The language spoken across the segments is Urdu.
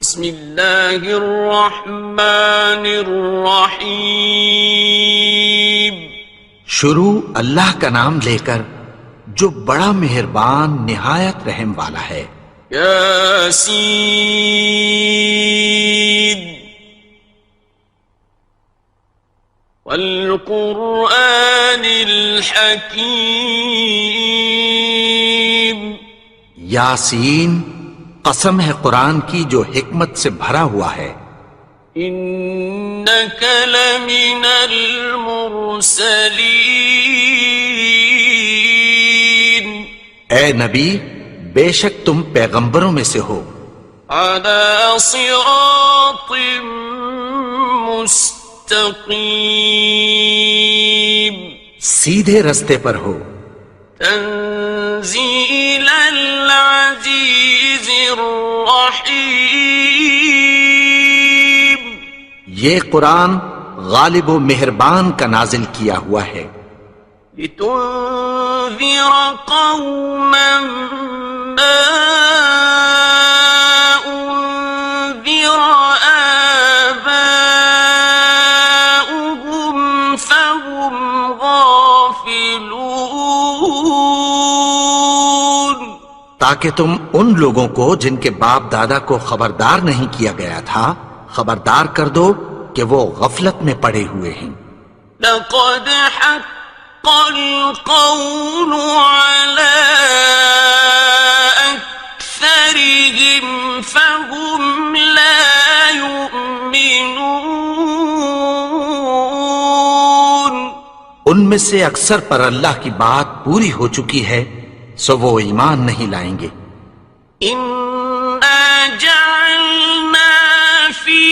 بسم اللہ الرحمن الرحیم۔ شروع اللہ کا نام لے کر جو بڑا مہربان نہایت رحم والا ہے۔ یاسین والقرآن الحکیم۔ یاسین، قسم ہے قرآن کی جو حکمت سے بھرا ہوا ہے۔ انک لمن المرسلین۔ اے نبی، بے شک تم پیغمبروں میں سے ہو۔ علی صراط مستقیم۔ سیدھے رستے پر ہو۔ تنزیل العزیز الرحیم۔ یہ قرآن غالب و مہربان کا نازل کیا ہوا ہے۔ لتنذر قوما ما انذر آباؤهم فهم غافلون۔ تاکہ تم ان لوگوں کو جن کے باپ دادا کو خبردار نہیں کیا گیا تھا خبردار کر دو کہ وہ غفلت میں پڑے ہوئے ہیں۔ لقد حق القول على أكثرهم فهم لا يؤمنون۔ ان میں سے اکثر پر اللہ کی بات پوری ہو چکی ہے سو وہ ایمان نہیں لائیں گے۔ إنا جعلنا في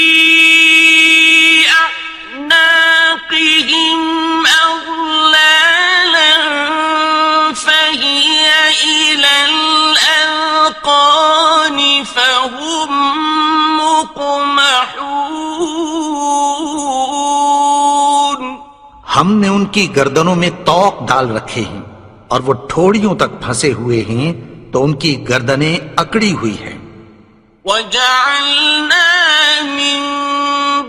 أعناقهم أغلالا فهي إلى الأذقان فهم مقمحون۔ ہم نے ان کی گردنوں میں طوق ڈال رکھے ہیں اور وہ ٹھوڑیوں تک پھنسے ہوئے ہیں تو ان کی گردنیں اکڑی ہوئی ہیں۔ وَجَعَلْنَا مِن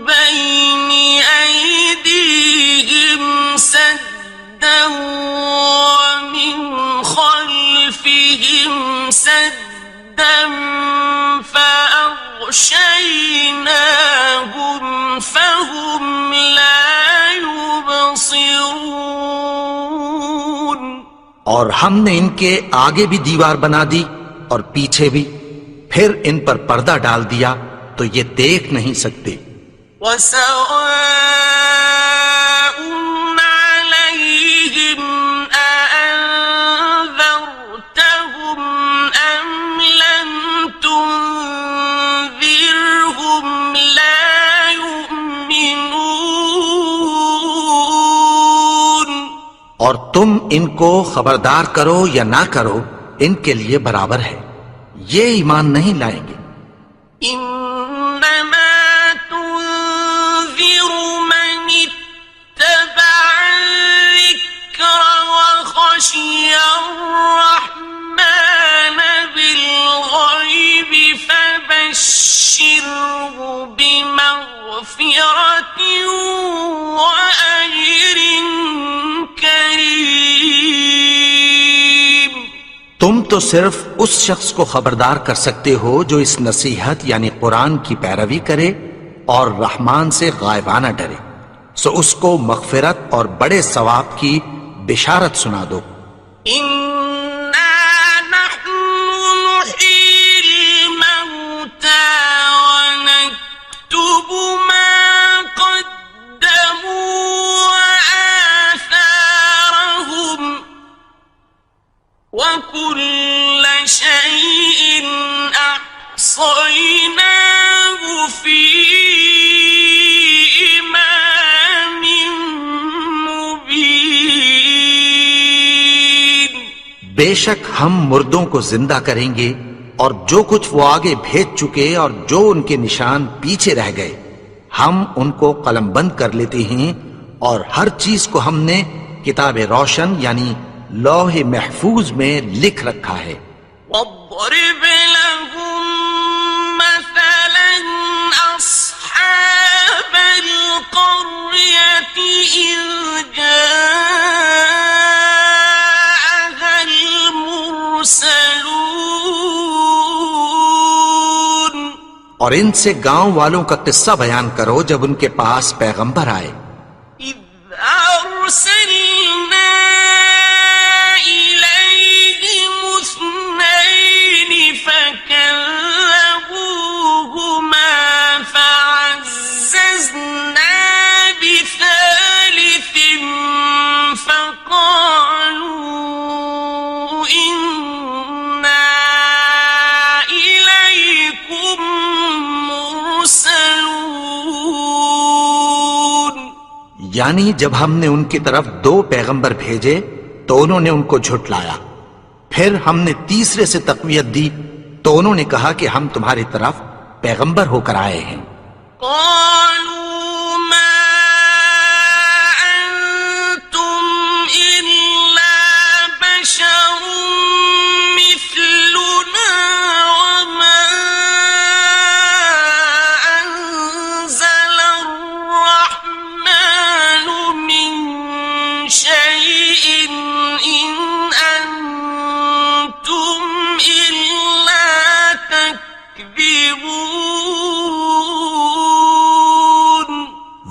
بَيْنِ أَيْدِيهِمْ سَدًّا وَمِنْ خَلْفِهِمْ سَدًّا فَأَغْشَيْنَاهُمْ فَهُمْ لَا يُبْصِرُونَ۔ اور ہم نے ان کے آگے بھی دیوار بنا دی اور پیچھے بھی، پھر ان پر پردہ ڈال دیا تو یہ دیکھ نہیں سکتے۔ وَسَوَاءٌ عَلَيْهِمْ أَأَنذَرْتَهُمْ أَمْ لَمْ تُنذِرْهُمْ لَا يُؤْمِنُونَ۔ اور تم ان کو خبردار کرو یا نہ کرو ان کے لیے برابر ہے، یہ ایمان نہیں لائیں گے۔ إنما تنذر من اتبع الذكر وخشي الرحمن بالغيب فبشره بمغفرة وأجر كريم۔ تم تو صرف اس شخص کو خبردار کر سکتے ہو جو اس نصیحت یعنی قرآن کی پیروی کرے اور رحمان سے غائبانہ ڈرے، سو اس کو مغفرت اور بڑے ثواب کی بشارت سنا دو۔ إنا نحن نحيي الموتى ونكتب ما قدموا وآثارهم وكل شيء أحصيناه في إمام مبين۔ بے شک ہم مردوں کو زندہ کریں گے اور جو کچھ وہ آگے بھیج چکے اور جو ان کے نشان پیچھے رہ گئے ہم ان کو قلم بند کر لیتے ہیں، اور ہر چیز کو ہم نے کتاب روشن یعنی لوح محفوظ میں لکھ رکھا ہے۔ واضرب لهم مثلا اور ان سے گاؤں والوں کا قصہ بیان کرو جب ان کے پاس پیغمبر آئے. إذ أرسلنا إليهم اثنين فكذبوهما فعززنا بثالث فقالوا إنا إليكم مرسلون. یعنی جب ہم نے ان کی طرف 2 پیغمبر بھیجے تو انہوں نے ان کو جھٹلایا. پھر ہم نے تیسرے سے تقویت دی تو انہوں نے کہا کہ ہم تمہاری طرف پیغمبر ہو کر آئے ہیں. قالوا ما أنتم إلا بشر مثلنا وما أنزل الرحمن من شيء إن أنتم إلا تكذبون.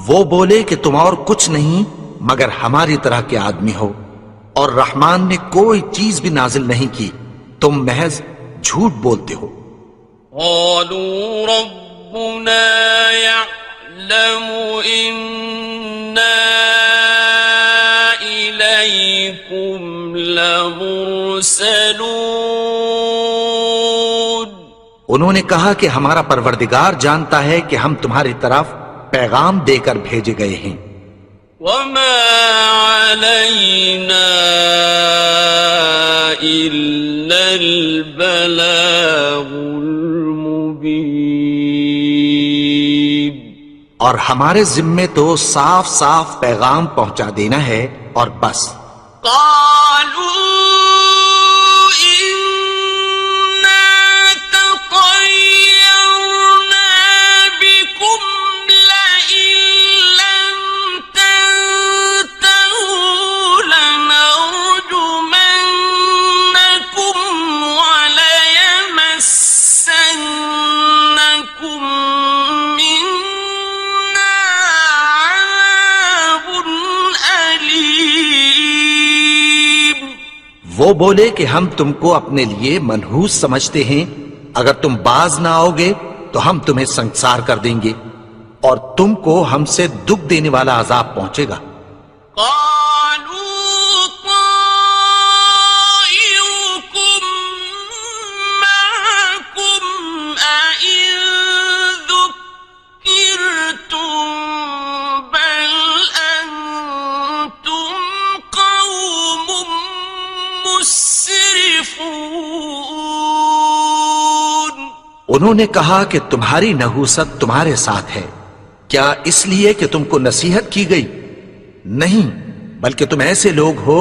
وہ بولے کہ تم اور کچھ نہیں مگر ہماری طرح کے آدمی ہو اور رحمان نے کوئی چیز بھی نازل نہیں کی، تم محض جھوٹ بولتے ہو. قالوا ربنا يعلم إنا إليكم لمرسلون. انہوں نے کہا کہ ہمارا پروردگار جانتا ہے کہ ہم تمہاری طرف پیغام دے کر بھیجے گئے ہیں. وما علينا إلا البلاغ المبين. اور ہمارے ذمے تو صاف صاف پیغام پہنچا دینا ہے اور بس. قالوا إنا تطيرنا بكم لئن لم تنتهوا لنرجمنكم وليمسنكم منا عذاب أليم. وہ بولے کہ ہم تم کو اپنے لیے منحوس سمجھتے ہیں، اگر تم باز نہ آؤ گے تو ہم تمہیں سنسار کر دیں گے اور تم کو ہم سے دکھ دینے والا عذاب پہنچے گا. قالوا طائركم معكم أئن ذكرتم بل أنتم قوم مسرفون. انہوں نے کہا کہ تمہاری نحوست تمہارے ساتھ ہے، کیا اس لیے کہ تم کو نصیحت کی گئی؟ نہیں، بلکہ تم ایسے لوگ ہو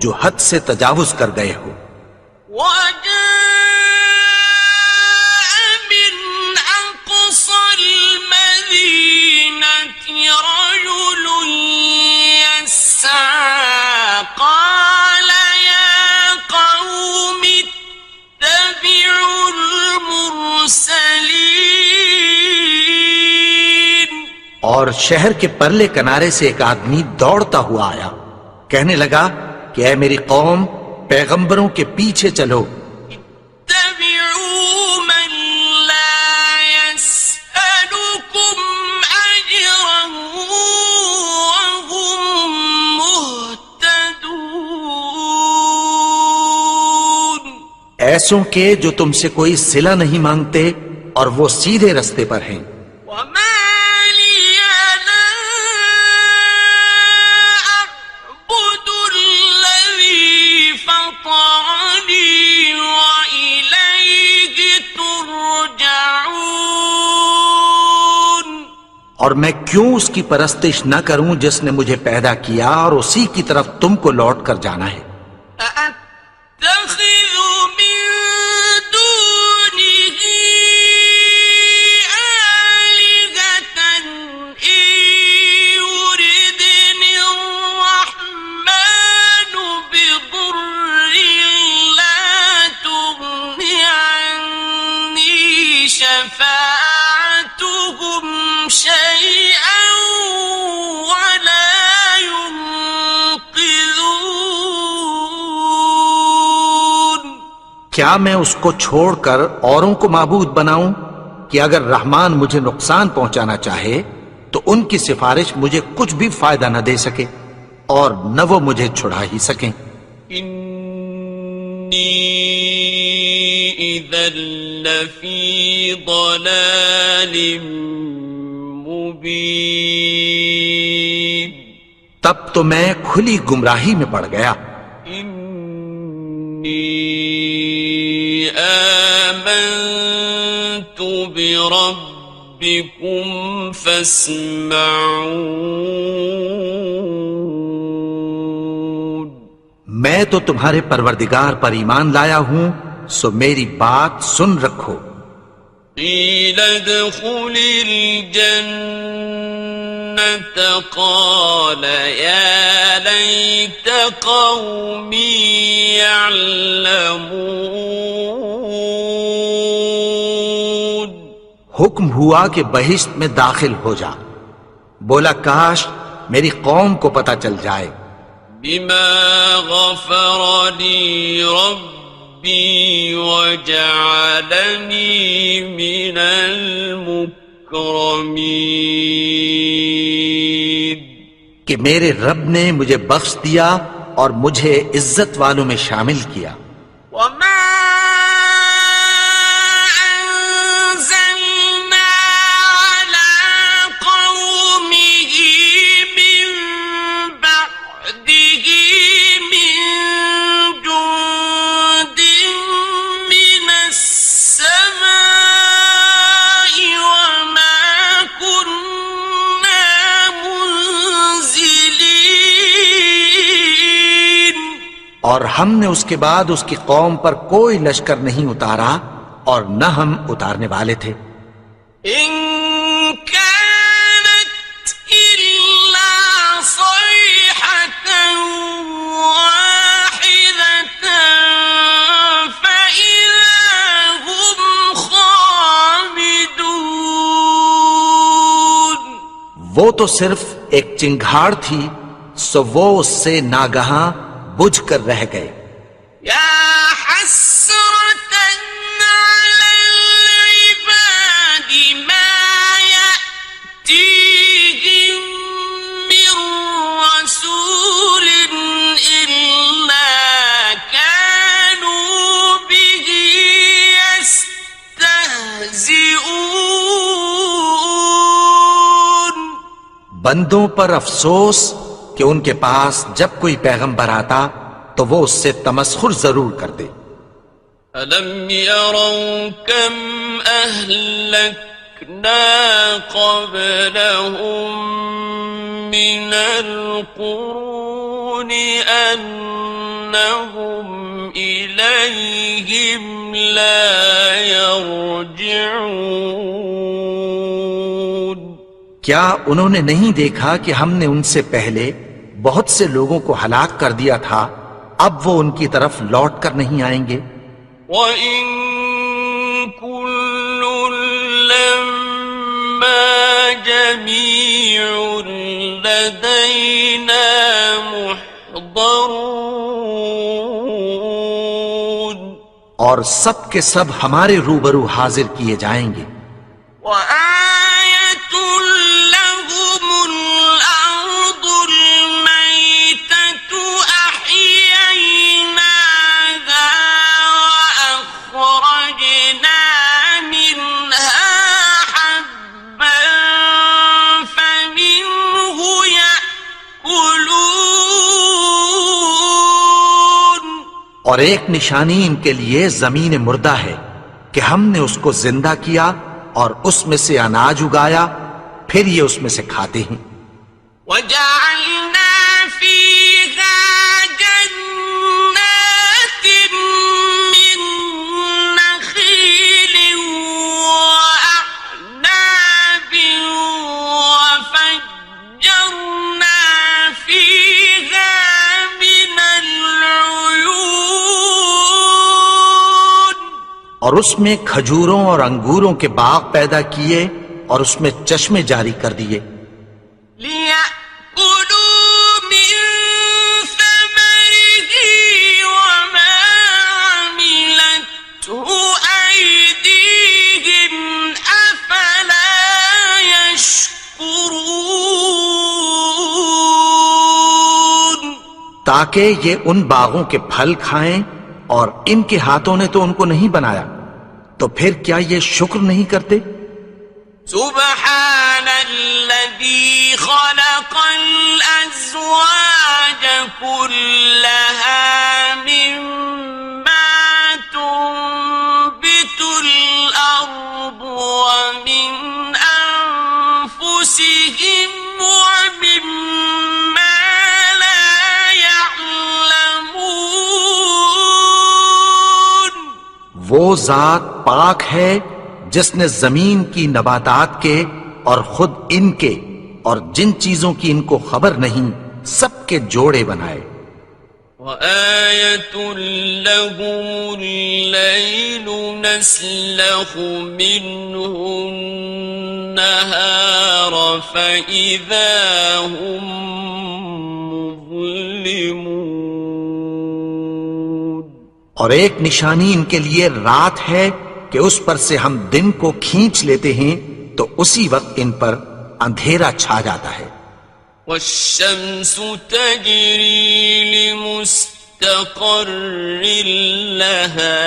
جو حد سے تجاوز کر گئے ہو. وجاء من أقصى المدينة رجل يسعى قال يا قوم اتبعوا المرسلين. اور شہر کے پرلے کنارے سے ایک آدمی دوڑتا ہوا آیا، کہنے لگا کہ اے میری قوم، پیغمبروں کے پیچھے چلو. اتبعوا من لا يسألكم أجرا وهم مهتدون. ایسوں کے جو تم سے کوئی صلہ نہیں مانگتے اور وہ سیدھے رستے پر ہیں. وما لي لا أعبد الذي فطرني وإليه ترجعون. اور میں کیوں اس کی پرستش نہ کروں جس نے مجھے پیدا کیا اور اسی کی طرف تم کو لوٹ کر جانا ہے. أأتخذ من دونه آلهة إن يردني الرحمن بضر لا تغن عني شفاعتهم کیا میں اس کو چھوڑ کر اوروں کو معبود بناؤں کہ اگر رحمان مجھے نقصان پہنچانا چاہے تو ان کی سفارش مجھے کچھ بھی فائدہ نہ دے سکے اور نہ وہ مجھے چھڑا ہی سکیں؟ انی اذا لفی ضلال مبین، تب تو میں کھلی گمراہی میں پڑ گیا۔ انی آمنت بربکم فاسمعون، میں تو تمہارے پروردگار پر ایمان لایا ہوں، سو میری بات سن رکھو۔ قیل ادخل الجنة قال یا لیت قومی یعلمون، حکم ہوا کہ بہشت میں داخل ہو جا، بولا کاش میری قوم کو پتہ چل جائے۔ بما غفر لی ربی وجعلنی من المکرمین، کہ میرے رب نے مجھے بخش دیا اور مجھے عزت والوں میں شامل کیا۔ وما أنزلنا على قومه من بعده من جند من السماء وما كنا منزلين، اور ہم نے اس کے بعد اس کی قوم پر کوئی لشکر نہیں اتارا اور نہ ہم اتارنے والے تھے۔ إن كانت إلا صيحة واحدة فإذا هم خامدون، وہ تو صرف ایک چنگھاڑ تھی، سو وہ اس سے ناگہاں بجھ کر رہ گئے۔ يا حسرة على العباد ما يأتيهم من رسول إلا كانوا به يستهزئون، بندوں پر افسوس کہ ان کے پاس جب کوئی پیغمبر آتا تو وہ اس سے تمسخر ضرور کر دے۔ أَلَمْ يَرَوْا كَمْ أَهْلَكْنَا قَبْلَهُمْ مِنَ الْقُرُونِ أَنَّهُمْ إِلَيْهِمْ لَا يَرْجِعُونَ، کیا انہوں نے نہیں دیکھا کہ ہم نے ان سے پہلے بہت سے لوگوں کو ہلاک کر دیا تھا، اب وہ ان کی طرف لوٹ کر نہیں آئیں گے۔ وَإِن كُلٌّ لَّمَّا جَمِيعٌ لَّدَيْنَا مُحْضَرُونَ، اور سب کے سب ہمارے روبرو حاضر کیے جائیں گے۔ وَآيَةٌ لَّهُمُ الْأَرْضُ الْمَيْتَةُ أَحْيَيْنَاهَا وَأَخْرَجْنَا مِنْهَا حَبًّا فَمِنْهُ يَأْكُلُونَ، اور ایک نشانی ان کے لیے زمین مردہ ہے کہ ہم نے اس کو زندہ کیا اور اس میں سے اناج اگایا، پھر یہ اس میں سے کھاتے ہیں۔ وَجَعَلْنَا فِيهَا جَنَّاتٍ مِّن نَّخِيلٍ وَأَعْنَابٍ وَفَجَّرْنَا فِيهَا مِنَ الْعُيُونِ، اور اس میں کھجوروں اور انگوروں کے باغ پیدا کیے اور اس میں چشمے جاری کر دیے۔ لِيَأْكُلُوا مِن ثَمَرِهِ وَمَا عَمِلَتْهُ تاکہ یہ ان باغوں کے پھل کھائیں، اور ان کے ہاتھوں نے تو ان کو نہیں بنایا، تو پھر کیا یہ شکر نہیں کرتے؟ سبحان الذي خلق الأزواج كلها مما تنبت الأرض ومن أنفسهم ومما لا يعلمون. وہ ذات پاک ہے جس نے زمین کی نباتات کے اور خود ان کے اور جن چیزوں کی ان کو خبر نہیں سب کے جوڑے بنائے. وآية لهم الليل نسلخ منه النهار فإذا هم مظلمون. اور ایک نشانی ان کے لیے رات ہے کہ اس پر سے ہم دن کو کھینچ لیتے ہیں تو اسی وقت ان پر اندھیرا چھا جاتا ہے. والشمس تجري لمستقر لها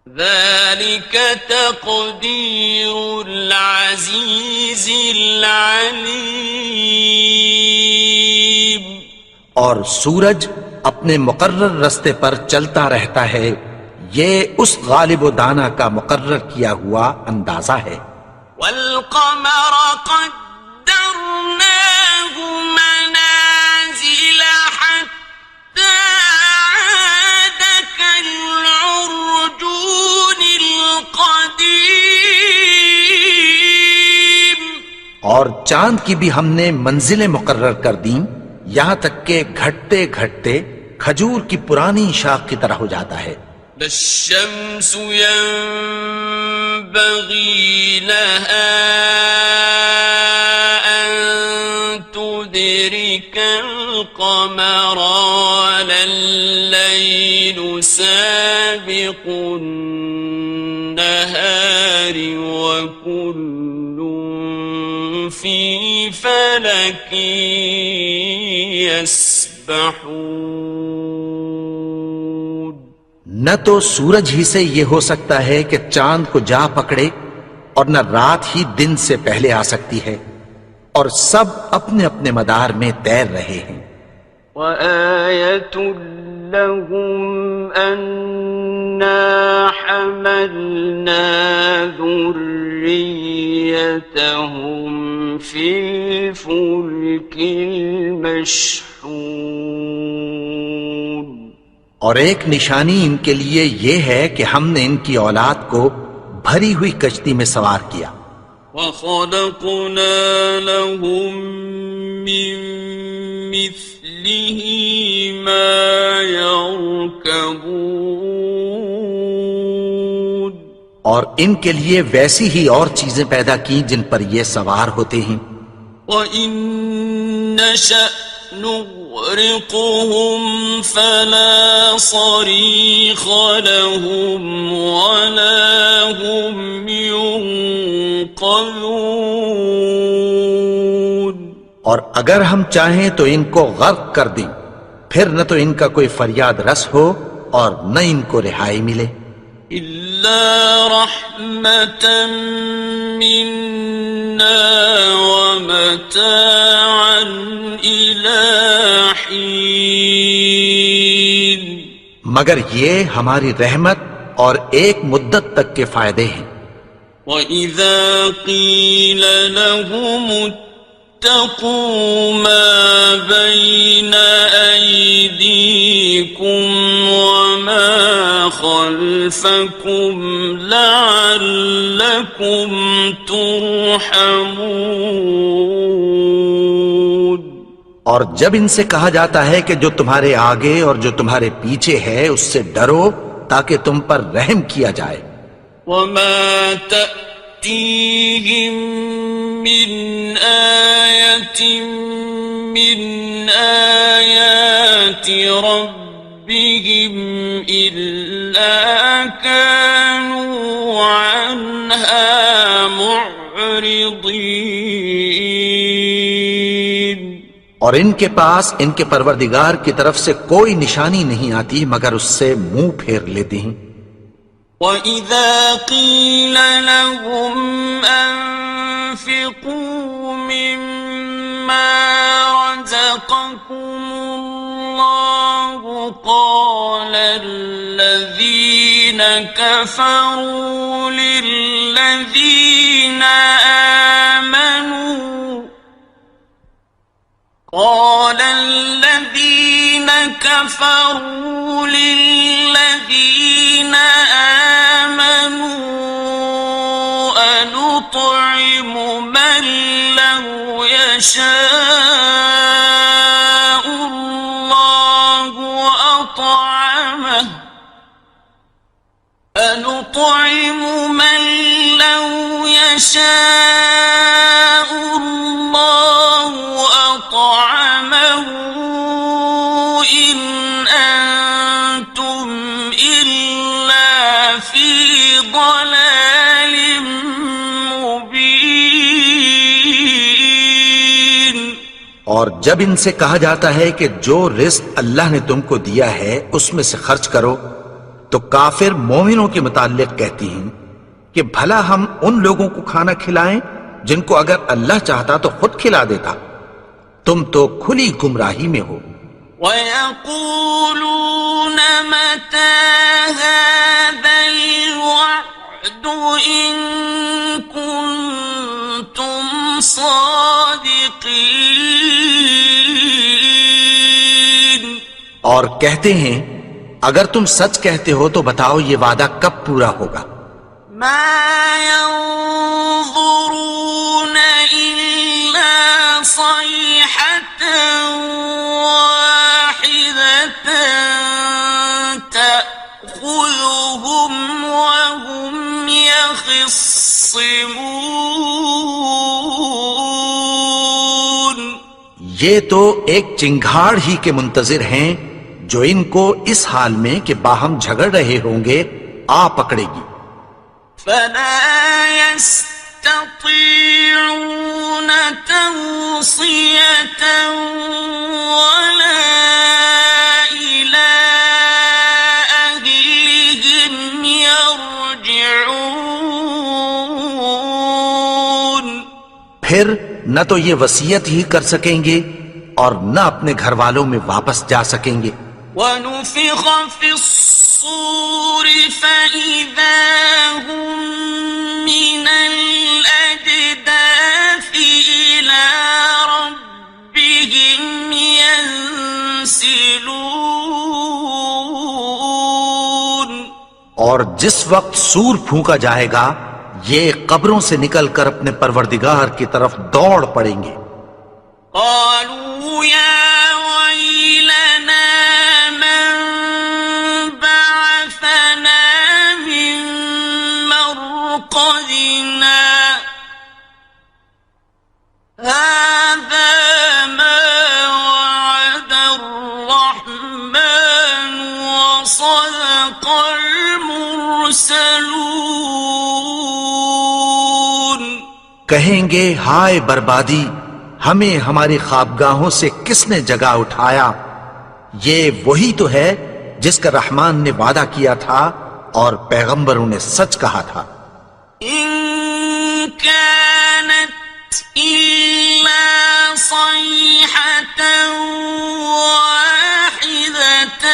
ذلك تقدير العزيز العليم. اور سورج اپنے مقرر رستے پر چلتا رہتا ہے، یہ اس غالب و دانا کا مقرر کیا ہوا اندازہ ہے. والقمر قدرناه منازل حتى عاد كالعرجون القديم. اور چاند کی بھی ہم نے منزلیں مقرر کر دیں، یہاں تک کہ گھٹتے گھٹتے کھجور کی پرانی شاخ کی طرح ہو جاتا ہے. لا الشمس ينبغي لها أن تدرك القمر ولا الليل سابق النهار وكل في فلك يسبحون. نہ تو سورج ہی سے یہ ہو سکتا ہے کہ چاند کو جا پکڑے، اور نہ رات ہی دن سے پہلے آ سکتی ہے، اور سب اپنے اپنے مدار میں تیر رہے ہیں. وآية لهم أنا حملنا ذريتهم في الفلك المشحون. اور ایک نشانی ان کے لیے یہ ہے کہ ہم نے ان کی اولاد کو بھری ہوئی کشتی میں سوار کیا. وَخَلَقْنَا لَهُم مِّن مِّثْلِهِ مَا يَرْكَبُونَ. اور ان کے لیے ویسی ہی اور چیزیں پیدا کی جن پر یہ سوار ہوتے ہیں. وَإِن نَّشَأْ نغرقهم فلا صريخ لهم ولا هم ينقذون. اور اگر ہم چاہیں تو ان کو غرق کر دیں، پھر نہ تو ان کا کوئی فریاد رس ہو اور نہ ان کو رہائی ملے. إلا رحمة منا ومتاعا إلى حين. مگر یہ ہماری رحمت اور ایک مدت تک کے فائدے ہیں. وَإِذَا قِيلَ لَهُمُ اتَّقُوا مَا بَيْنَ أَيْدِيكُمْ وَمَا خَلْفَكُمْ لَعَلَّكُمْ تُرْحَمُونَ. اور جب ان سے کہا جاتا ہے کہ جو تمہارے آگے اور جو تمہارے پیچھے ہے اس سے ڈرو تاکہ تم پر رحم کیا جائے. وَمَا تَأْتِيهِم مِّنْ آيَةٍ مِّنْ آيَاتِ رَبِّهِمْ إِلَّا كَانُوا عَنْهَا مُعْرِضِينَ. اور ان کے پاس ان کے پروردگار کی طرف سے کوئی نشانی نہیں آتی مگر اس سے منہ پھیر لیتے ہیں۔ وَإِذَا قِيلَ لَهُمْ أَنفِقُوا مِمَّا رَزَقَكُمُ اللَّهُ قَالَ الَّذِينَ كَفَرُوا لِلَّذِينَ آمنوا أنطعم من لو يشاء الله أطعمه أنطعم من لو يشاء الله أطعمه إن أنتم إلا في ضلال مبين۔ اور جب ان سے کہا جاتا ہے کہ جو رزق اللہ نے تم کو دیا ہے اس میں سے خرچ کرو، تو کافر مومنوں کے متعلق کہتی ہیں کہ بھلا ہم ان لوگوں کو کھانا کھلائیں جن کو اگر اللہ چاہتا تو خود کھلا دیتا، تم تو کھلی گمراہی میں ہو۔ وَيَقُولُونَ مَتَى هَذَا الْوَعْدُ إِن كُنتُمْ صَادِقِينَ۔ اور کہتے ہیں اگر تم سچ کہتے ہو تو بتاؤ یہ وعدہ کب پورا ہوگا؟ مَا يَنظُرُونَ إِلَّا صَيْحَةً وَاحِدَةً تَأْخُذُهُمْ وَهُمْ يَخِصِّمُونَ۔ یہ تو ایک چنگھاڑ ہی کے منتظر ہیں جو ان کو اس حال میں کہ باہم جھگڑ رہے ہوں گے آ پکڑے گی۔ فَلَا يَسْتَطِيعُونَ تَوْصِيَةً وَلَا إِلَىٰ أَهْلِهِمْ يَرْجِعُونَ۔ پھر نہ تو یہ وصیت ہی کر سکیں گے اور نہ اپنے گھر والوں میں واپس جا سکیں گے۔ وَنُفِخَ فِي الصُّورِ فَإِذَا هُم مِّنَ الْأَجْدَاثِ إِلَىٰ رَبِّهِمْ يَنسِلُونَ۔ اور جس وقت سور پھونکا جائے گا یہ قبروں سے نکل کر اپنے پروردگار کی طرف دوڑ پڑیں گے۔ قالوا يا ويلنا من بعثنا من مرقدنا هذا ما وعد الرحمن وصدق المرسلون۔ کہیں گے ہائے بربادی، ہمیں ہماری خوابگاہوں سے کس نے جگا اٹھایا؟ یہ وہی تو ہے جس کا رحمان نے وعدہ کیا تھا اور پیغمبروں نے سچ کہا تھا۔ إن كانت إلا صيحة واحدة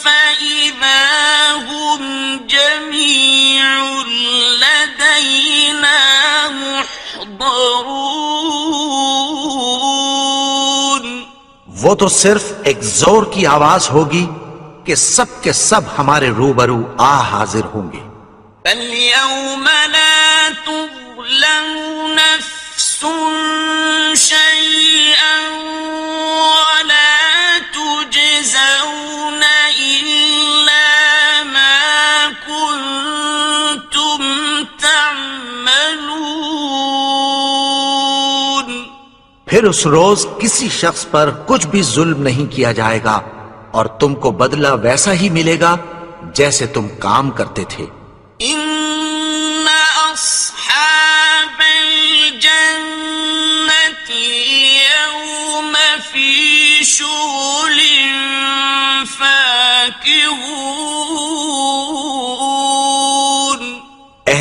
فإذا هم جميع لدينا محضرون۔ وہ تو صرف ایک زور کی آواز ہوگی کہ سب کے سب ہمارے روبرو آ حاضر ہوں گے۔ فَالْيَوْمَ لَا تُظْلَمُ نَفْسٌ شَيْئًا وَلَا تُجْزَوْنَ إِلَّا مَا كُنتُمْ تَعْمَلُونَ۔ پھر اس روز کسی شخص پر کچھ بھی ظلم نہیں کیا جائے گا اور تم کو بدلہ ویسا ہی ملے گا جیسے تم کام کرتے تھے۔ إِنَّ أَصْحَابَ الْجَنَّةِ الْيَوْمَ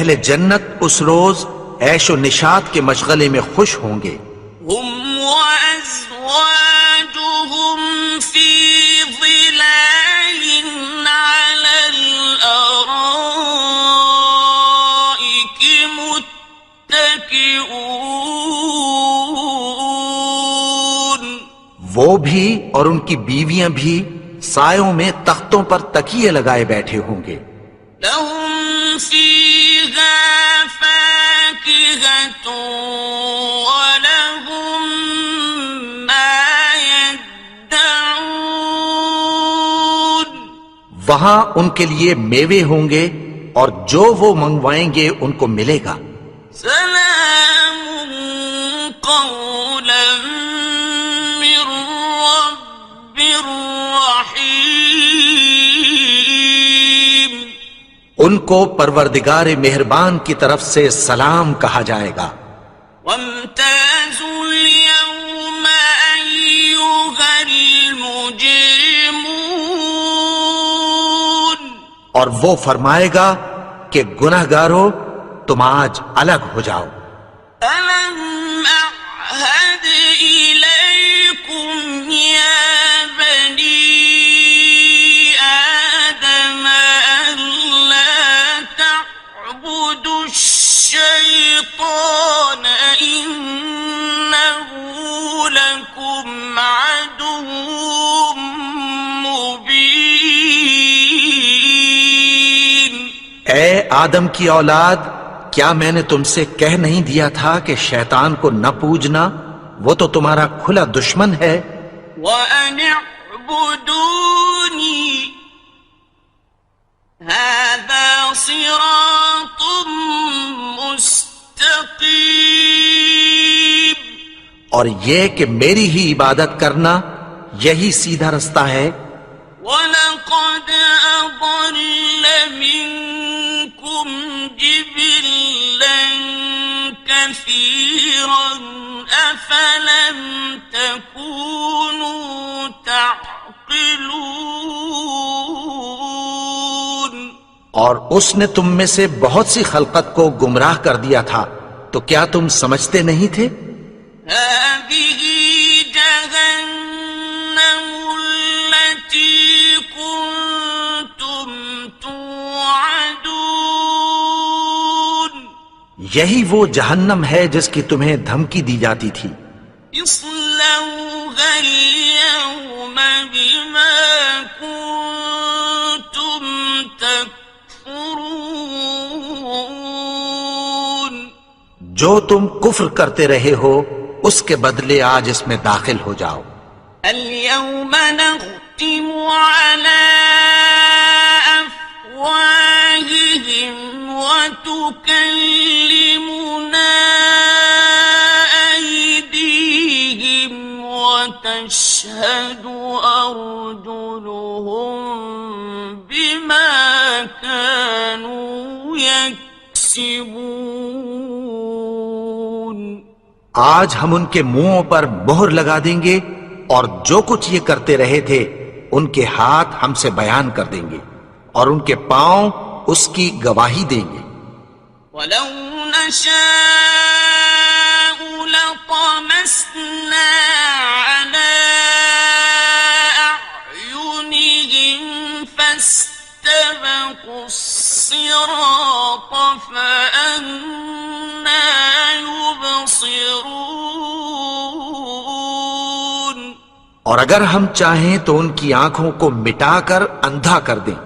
اہل جنت اس روز عیش و نشاط کے مشغلے میں خوش ہوں گے. هم وأزواجهم في ظلال على الأرائك متكئون. وہ بھی اور ان کی بیویاں بھی سایوں میں تختوں پر تکیے لگائے بیٹھے ہوں گے. لهم فيها فاكهة ولهم ما يدعون. وہاں ان کے لیے میوے ہوں گے اور جو وہ منگوائیں گے ان کو ملے گا. سلام قولا من رب رحيم. ان کو پروردگار مہربان کی طرف سے سلام کہا جائے گا. وامتازوا اليوم أيها المجرمون. اور وہ فرمائے گا کہ گناہگارو تم آج الگ ہو جاؤ. ألم أعهد إليكم يا بني آدم ألا تعبدوا الشيطان إنه لكم عدو مبين. اے آدم کی اولاد، کیا میں نے تم سے کہہ نہیں دیا تھا کہ شیطان کو نہ پوجنا، وہ تو تمہارا کھلا دشمن ہے. وَأَنِ اعْبُدُونِي هَذَا صِرَاطٌ مُسْتَقِيمٌ. اور یہ کہ میری ہی عبادت کرنا یہی سیدھا رستہ ہے. وَلَقَدْ أَضَلَّ مِنكُمْ جِبِلًّا كَثِيرًا أَفَلَمْ تَكُونُوا تَعْقِلُونَ. اور اس نے تم میں سے بہت سی خلقت کو گمراہ کر دیا تھا، تو کیا تم سمجھتے نہیں تھے؟ هذه جهنم التي كنتم توعدون. یہی وہ جہنم ہے جس کی تمہیں دھمکی دی جاتی تھی. اصلوها اليوم بما كنتم تكفرون. جو تم کفر کرتے رہے ہو اس کے بدلے آج اس میں داخل ہو جاؤ. اليوم نختم على أفواههم وتكلمنا أيديهم وتشهد أرجلهم بما كانوا يكسبون. آج ہم ان کے منہوں پر مہر لگا دیں گے اور جو کچھ یہ کرتے رہے تھے ان کے ہاتھ ہم سے بیان کر دیں گے اور ان کے پاؤں اس کی گواہی دیں گے. ولو نشاء لطمسنا على أعينهم فاستبقوا الصراط فأنى يبصرون. اور اگر ہم چاہیں تو ان کی آنکھوں کو مٹا کر اندھا کر دیں،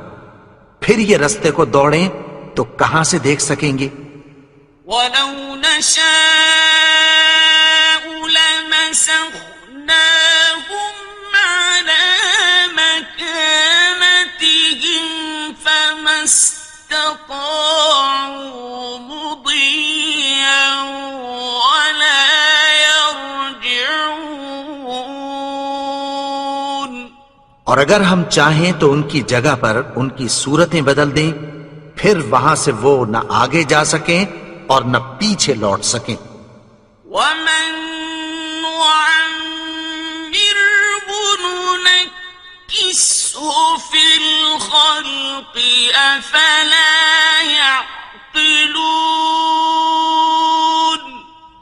پھر یہ رستے کو دوڑیں تو کہاں سے دیکھ سکیں گے؟ ولو نشاء لمسخناهم على مكانتهم فما استطاعوا مضيا ولا يرجعون. اور اگر ہم چاہیں تو ان کی جگہ پر ان کی صورتیں بدل دیں، پھر وہاں سے وہ نہ آگے جا سکیں اور نہ پیچھے لوٹ سکیں. ومن نعمره ننكسه في الخلق أفلا يعقلون.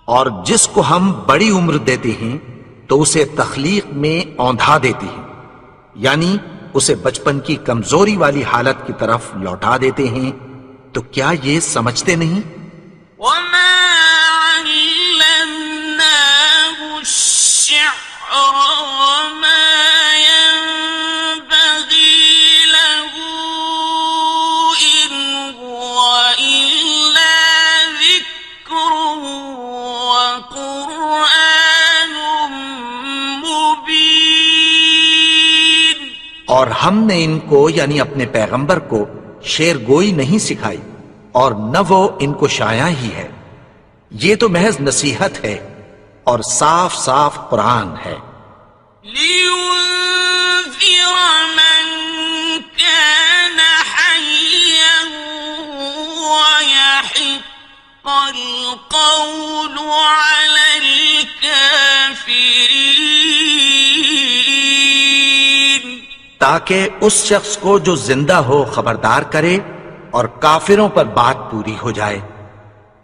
اور جس کو ہم بڑی عمر دیتے ہیں تو اسے تخلیق میں اوندھا دیتے ہیں، یعنی اسے بچپن کی کمزوری والی حالت کی طرف لوٹا دیتے ہیں، تو کیا یہ سمجھتے نہیں؟ وما علمناه الشعر وما ينبغي له إن هو إلا ذكر وقرآن مبين. اور ہم نے ان کو یعنی اپنے پیغمبر کو شعر گوئی نہیں سکھائی، اور نہ وہ ان کو شایع ہی ہے، یہ تو محض نصیحت ہے اور صاف صاف قرآن ہے، لينذر من كان حيا ويحق القول على الكافرين. تاکہ اس شخص کو جو زندہ ہو خبردار کرے اور کافروں پر بات پوری ہو جائے.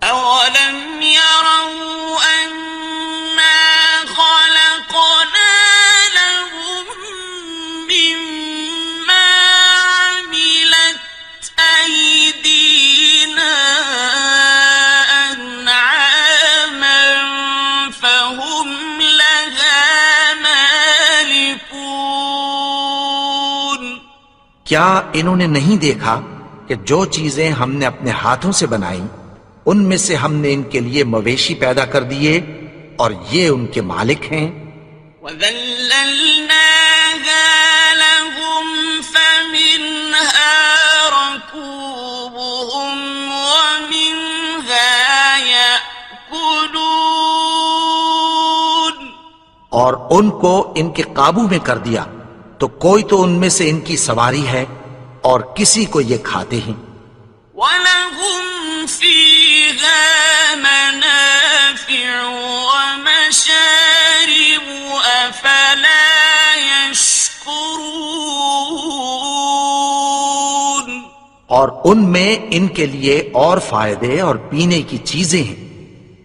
أولم يروا أنا خلقنا لهم مما عملت أيدينا أنعاما فهم لها مالكون. کیا انہوں نے نہیں دیکھا کہ جو چیزیں ہم نے اپنے ہاتھوں سے بنائی ان میں سے ہم نے ان کے لیے مویشی پیدا کر دیے اور یہ ان کے مالک ہیں. وَذَلَّلْنَاهَا لَهُمْ فَمِنْهَا رَكُوبُهُمْ وَمِنْهَا يَأْكُلُونَ. اور ان کو ان کے قابو میں کر دیا تو کوئی تو ان میں سے ان کی سواری ہے اور کسی کو یہ کھاتے ہیں. وَلَهُمْ فِيهَا مَنَافِعُ وَمَشَارِبُ أَفَلَا يَشْكُرُونَ. اور ان میں ان کے لیے اور فائدے اور پینے کی چیزیں ہیں،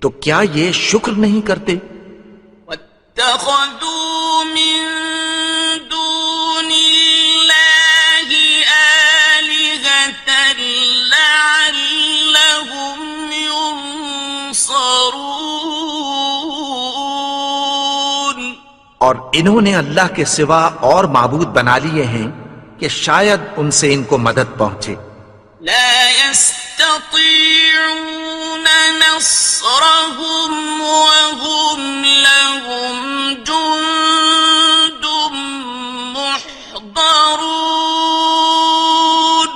تو کیا یہ شکر نہیں کرتے؟ وَاتَّخَذُوا مِن دُونِ اللَّهِ آلِهَةً لَعَلَّهُمْ يُنصَرُونَ. اور انہوں نے اللہ کے سوا اور معبود بنا لیے ہیں کہ شاید ان سے ان کو مدد پہنچے. لا يستطيعون نصرهم وهم لهم جند محضرون.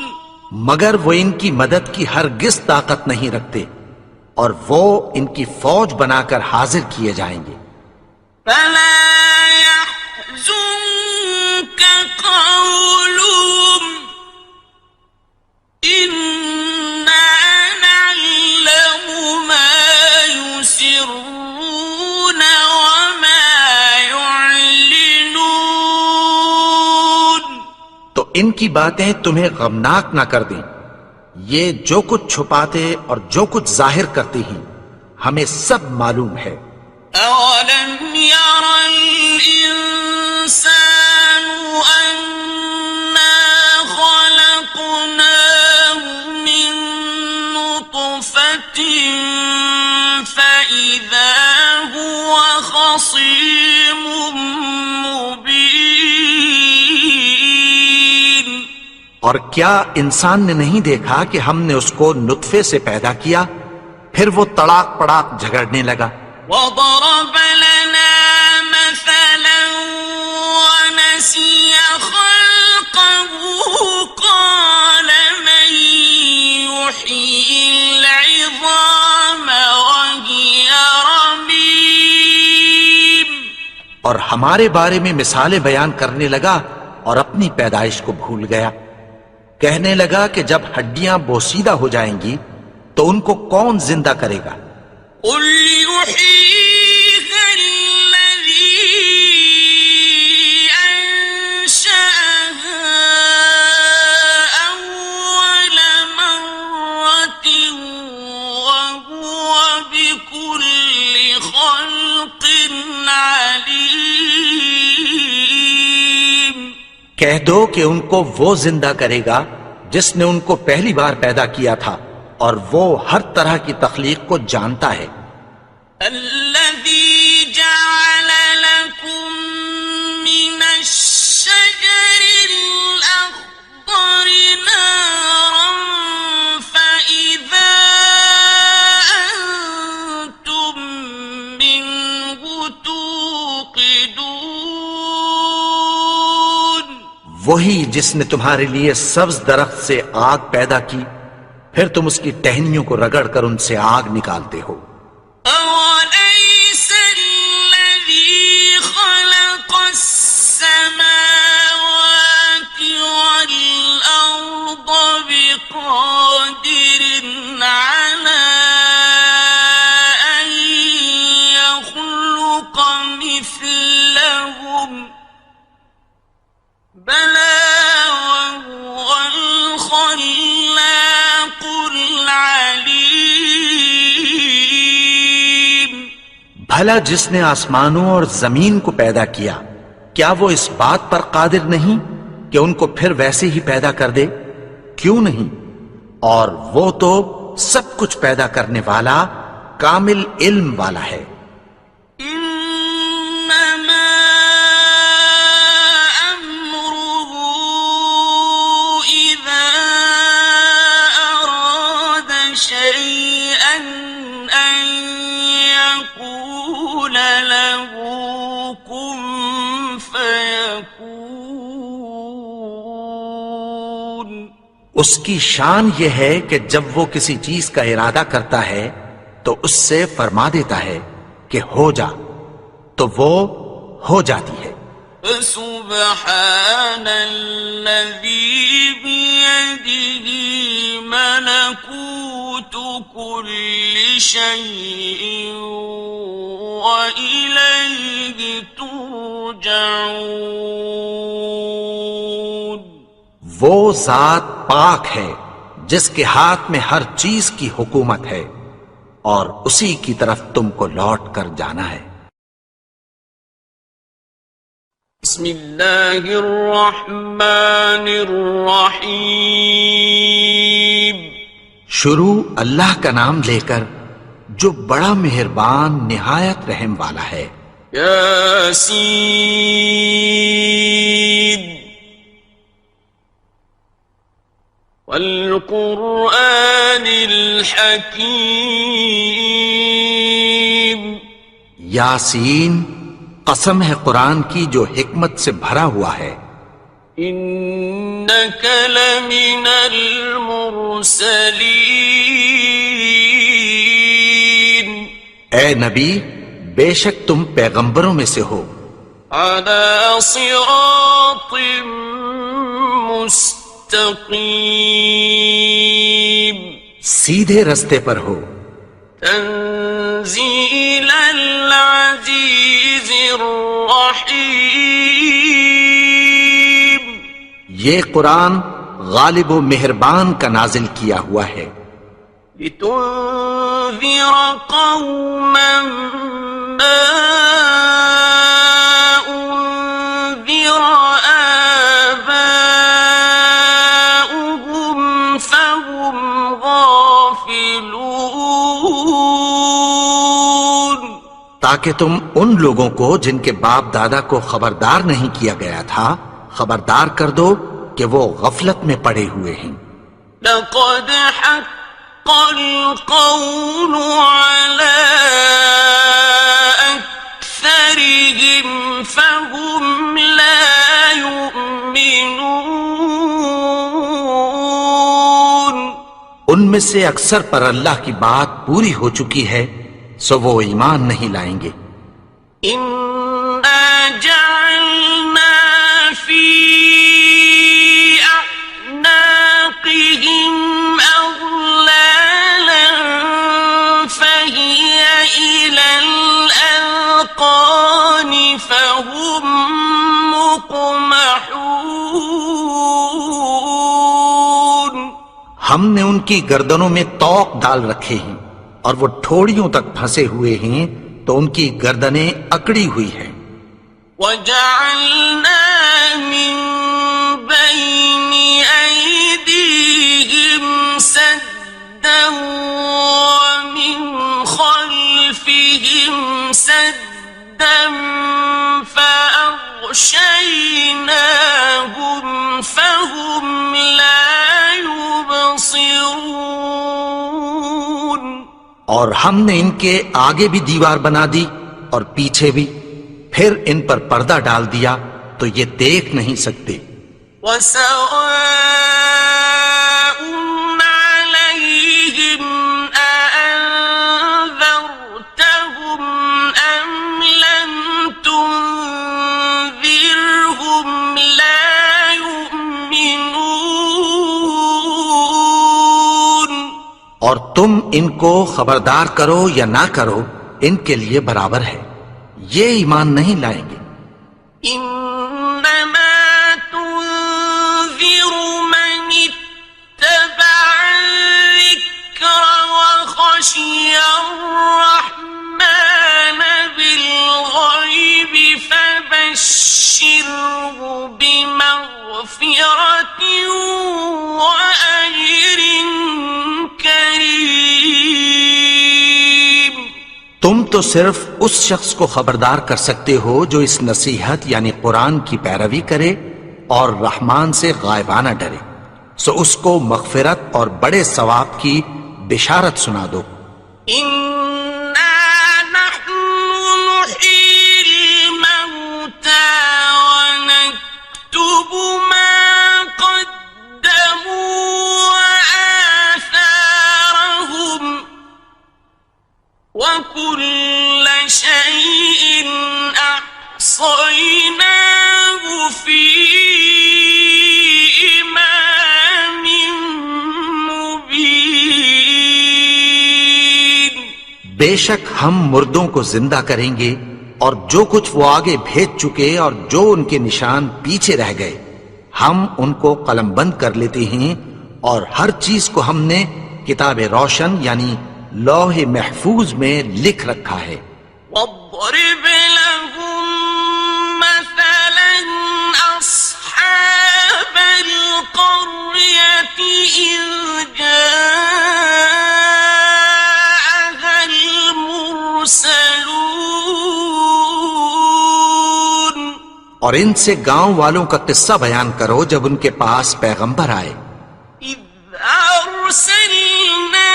مگر وہ ان کی مدد کی ہرگز طاقت نہیں رکھتے اور وہ ان کی فوج بنا کر حاضر کیے جائیں گے. فلا يحزنك قولهم إنا نعلم ما يسرون وما يعلنون. تو ان کی باتیں تمہیں غمناک نہ کر دیں، یہ جو کچھ چھپاتے اور جو کچھ ظاہر کرتے ہیں ہمیں سب معلوم ہے. أولم ير الإنسان أنا خلقناه من نطفة فإذا هو خصيم مبين. اور کیا انسان نے نہیں دیکھا کہ ہم نے اس کو نطفے سے پیدا کیا، پھر وہ تڑاک پڑاک جھگڑنے لگا. وضرب لنا مثلا ونسي خلقه قال من يحيي العظام وهي رميم. اور ہمارے بارے میں مثالیں بیان کرنے لگا اور اپنی پیدائش کو بھول گیا. کہنے لگا کہ جب ہڈیاں بوسیدہ ہو جائیں گی تو ان کو کون زندہ کرے گا؟ قل يحييها الذي أنشأها أول مرة کہہ دو کہ ان کو وہ زندہ کرے گا جس نے ان کو پہلی بار پیدا کیا تھا، اور وہ ہر طرح کی تخلیق کو جانتا ہے۔ الذي جعل لكم من الشجر الأخضر نارا فإذا أنتم منه توقدون، وہی جس نے تمہارے لیے سبز درخت سے آگ پیدا کی، پھر تم اس کی ٹہنیوں کو رگڑ کر ان سے آگ نکالتے ہو۔ أوليس الذي خلق السماوات والأرض بقادر على أن يخلق مثلهم، بلى وهو الخلاق العليم۔ بھلا جس نے آسمانوں اور زمین کو پیدا کیا، کیا وہ اس بات پر قادر نہیں کہ ان کو پھر ویسے ہی پیدا کر دے؟ کیوں نہیں؟ اور وہ تو سب کچھ پیدا کرنے والا، کامل علم والا ہے۔ إنما أمره إذا أراد شيئا أن يقول له كن فيكون۔ اس کی شان یہ ہے کہ جب وہ کسی چیز کا ارادہ کرتا ہے تو اس سے فرما دیتا ہے کہ ہو جا، تو وہ ہو جاتی ہے۔ فسبحان الذي بيده ملكوت كل شيء وإليه ترجعون۔ وہ ذات پاک ہے جس کے ہاتھ میں ہر چیز کی حکومت ہے، اور اسی کی طرف تم کو لوٹ کر جانا ہے۔ بسم اللہ الرحمن الرحیم۔ شروع اللہ کا نام لے کر جو بڑا مہربان نہایت رحم والا ہے۔ یاسین والقرآن الحکیم۔ یاسین، قسم ہے قرآن کی جو حکمت سے بھرا ہوا ہے۔ انک لمن المرسلین۔ اے نبی، بے شک تم پیغمبروں میں سے ہو۔ علی صراط مستقیم۔ سیدھے رستے پر ہو۔ تنزیل العزیز الرحیم۔ یہ قرآن غالب و مہربان کا نازل کیا ہوا ہے۔ لتنذر قوما ما انذر آباؤهم فهم غافلون۔ تاکہ تم ان لوگوں کو جن کے باپ دادا کو خبردار نہیں کیا گیا تھا خبردار کر دو کہ وہ غفلت میں پڑے ہوئے ہیں۔ لقد حق القول على أكثرهم فهم لا يؤمنون۔ ان میں سے اکثر پر اللہ کی بات پوری ہو چکی ہے، سو وہ ایمان نہیں لائیں گے۔ إنا جعلنا في أعناقهم أغلالا فهي إلى الأذقان فهم مقمحون۔ ہم نے ان کی گردنوں میں طوق ڈال رکھے ہیں اور وہ ٹھوڑیوں تک پھنسے ہوئے ہیں، تو ان کی گردنیں اکڑی ہوئی ہیں۔ وَجَعَلْنَا مِن بين أيديهم سدا ومن خلفهم سدا فأغشيناهم فهم لا يبصرون. اور ہم نے ان کے آگے بھی دیوار بنا دی اور پیچھے بھی، پھر ان پر پردہ ڈال دیا تو یہ دیکھ نہیں سکتے. وَسَوَاءٌ عَلَيْهِمْ أَأَنذَرْتَهُمْ أَمْ لَمْ تُنذِرْهُمْ لَا يُؤْمِنُونَ. اور تم ان کو خبردار کرو یا نہ کرو ان کے لیے برابر ہے، یہ ایمان نہیں لائیں گے. إنما تنذر من اتبع الذكر وخشي الرحمن بالغيب فبشره بمغفرة وأجر كريم. تم تو صرف اس شخص کو خبردار کر سکتے ہو جو اس نصیحت یعنی قرآن کی پیروی کرے اور رحمان سے غائبانہ ڈرے، سو اس کو مغفرت اور بڑے ثواب کی بشارت سنا دو. إنا نحن نحيي الموتى ونكتب ما قدموا وآثارهم وكل شيء أحصيناه في إمام مبين. بے شک ہم مردوں کو زندہ کریں گے اور جو کچھ وہ آگے بھیج چکے اور جو ان کے نشان پیچھے رہ گئے ہم ان کو قلم بند کر لیتے ہیں، اور ہر چیز کو ہم نے کتاب روشن یعنی لوح محفوظ میں لکھ رکھا ہے. واضرب لهم مثلا أصحاب القرية إذ جاءها المرسلون. اور ان سے گاؤں والوں کا قصہ بیان کرو جب ان کے پاس پیغمبر آئے. إذ أرسلنا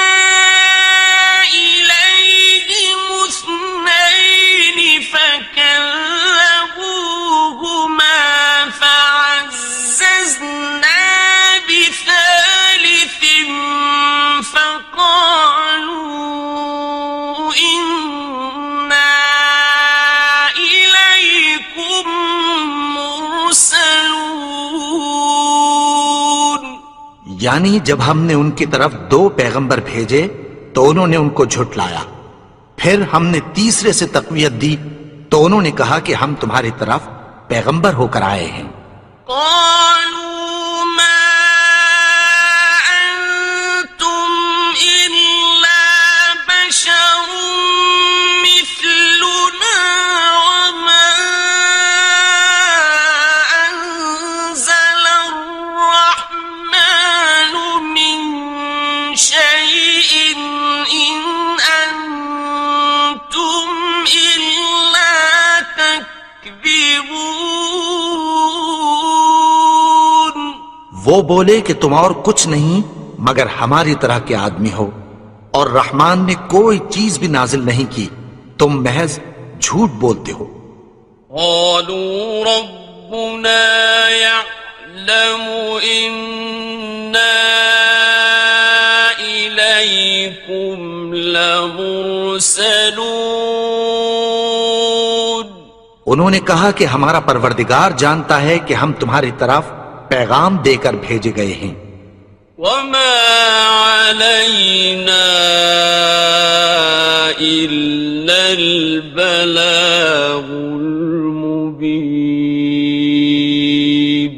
إليهم اثنين فكذبوهما فعززنا بثالث فقالوا إنا إليكم مرسلون. یعنی جب ہم نے ان کی طرف 2 پیغمبر بھیجے تو انہوں نے ان کو جھٹلایا، پھر ہم نے تیسرے سے تقویت دی تو انہوں نے کہا کہ ہم تمہاری طرف پیغمبر ہو کر آئے ہیں. قالوا ما أنتم إلا بشر مثلنا وما أنزل الرحمن من شيء إن أنتم إلا تكذبون. وہ بولے کہ تم اور کچھ نہیں مگر ہماری طرح کے آدمی ہو، اور رحمان نے کوئی چیز بھی نازل نہیں کی، تم محض جھوٹ بولتے ہو. قالوا ربنا يعلم إنا إليكم لمرسلون. انہوں نے کہا کہ ہمارا پروردگار جانتا ہے کہ ہم تمہاری طرف پیغام دے کر بھیجے گئے ہیں. وما علينا إلا البلاغ المبين.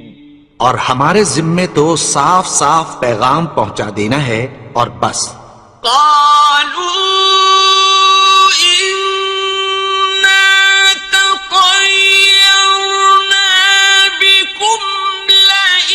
اور ہمارے ذمے تو صاف صاف پیغام پہنچا دینا ہے اور بس. قالوا إنا تطيرنا بكم لئن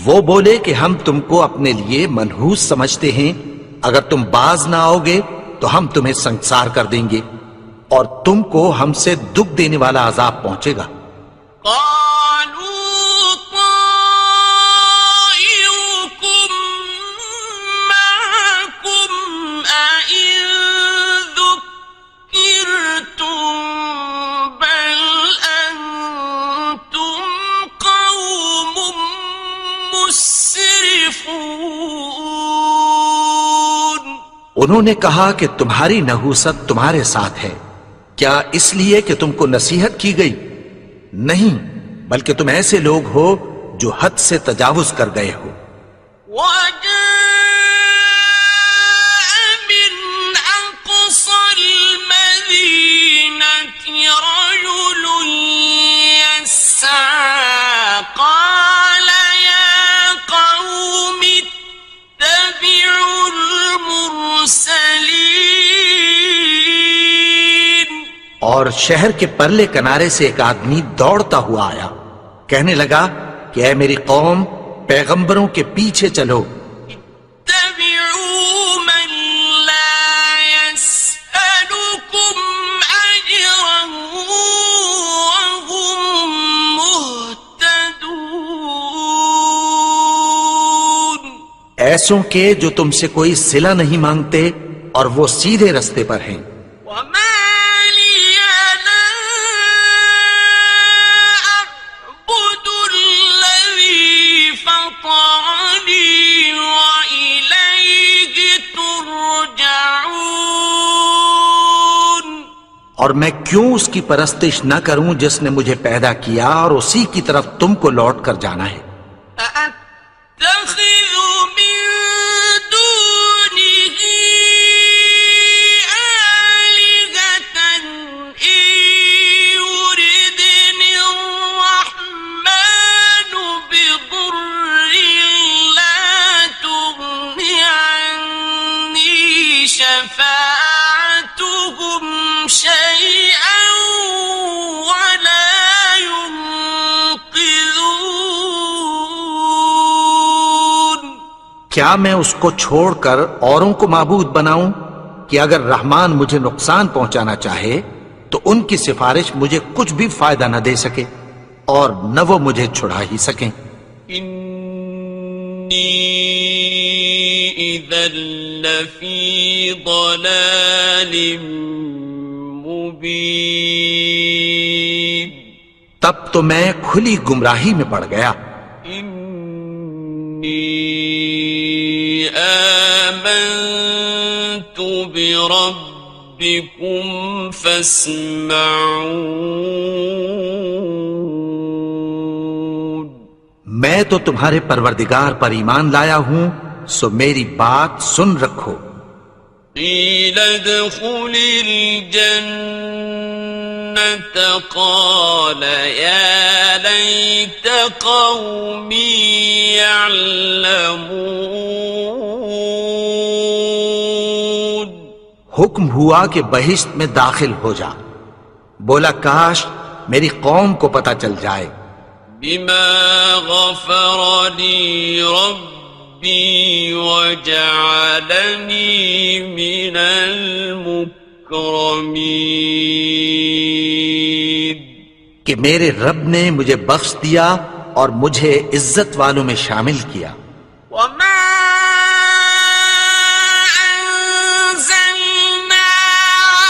وہ بولے کہ ہم تم کو اپنے لیے منحوس سمجھتے ہیں، اگر تم باز نہ آؤ گے تو ہم تمہیں سنسار کر دیں گے اور تم کو ہم سے دکھ دینے والا عذاب پہنچے گا۔ قالوا طائركم معكم أئن ذكرتم بل أنتم قوم مسرفون۔ انہوں نے کہا کہ تمہاری نحوست تمہارے ساتھ ہے، کیا اس لیے کہ تم کو نصیحت کی گئی؟ نہیں، بلکہ تم ایسے لوگ ہو جو حد سے تجاوز کر گئے ہو۔ وجاء من أقصى المدينة رجل يسعى قال يا قوم اتبعوا المرسلين۔ اور شہر کے پرلے کنارے سے ایک آدمی دوڑتا ہوا آیا، کہنے لگا کہ اے میری قوم، پیغمبروں کے پیچھے چلو۔ اتبعوا من لا يسألكم أجرا وهم مهتدون۔ ایسوں کے جو تم سے کوئی صلہ نہیں مانگتے اور وہ سیدھے رستے پر ہیں۔ وما لي لا أعبد الذي فطرني وإليه ترجعون۔ اور میں کیوں اس کی پرستش نہ کروں جس نے مجھے پیدا کیا اور اسی کی طرف تم کو لوٹ کر جانا ہے۔ أأتخذ من دونه آلهة إن يردني الرحمن بضر لا تغن عني شفاعتهم شيئا ولا ينقذون۔ کیا میں اس کو چھوڑ کر اوروں کو معبود بناؤں کہ اگر رحمان مجھے نقصان پہنچانا چاہے تو ان کی سفارش مجھے کچھ بھی فائدہ نہ دے سکے اور نہ وہ مجھے چھڑا ہی سکیں۔ إني إذا لفي ضلال مبين۔ تب تو میں کھلی گمراہی میں پڑ گیا۔ إني آمنت بربكم فاسمعون۔ میں تو تمہارے پروردگار پر ایمان لایا ہوں، سو میری بات سن رکھو۔ قيل ادخل الجنة قال يا ليت قومي يعلمون۔ حکم ہوا کہ بہشت میں داخل ہو جا، بولا کاش میری قوم کو پتہ چل جائے۔ بما غفر لي ربي وجعلني من المكرمين۔ کہ میرے رب نے مجھے بخش دیا اور مجھے عزت والوں میں شامل کیا۔ وما أنزلنا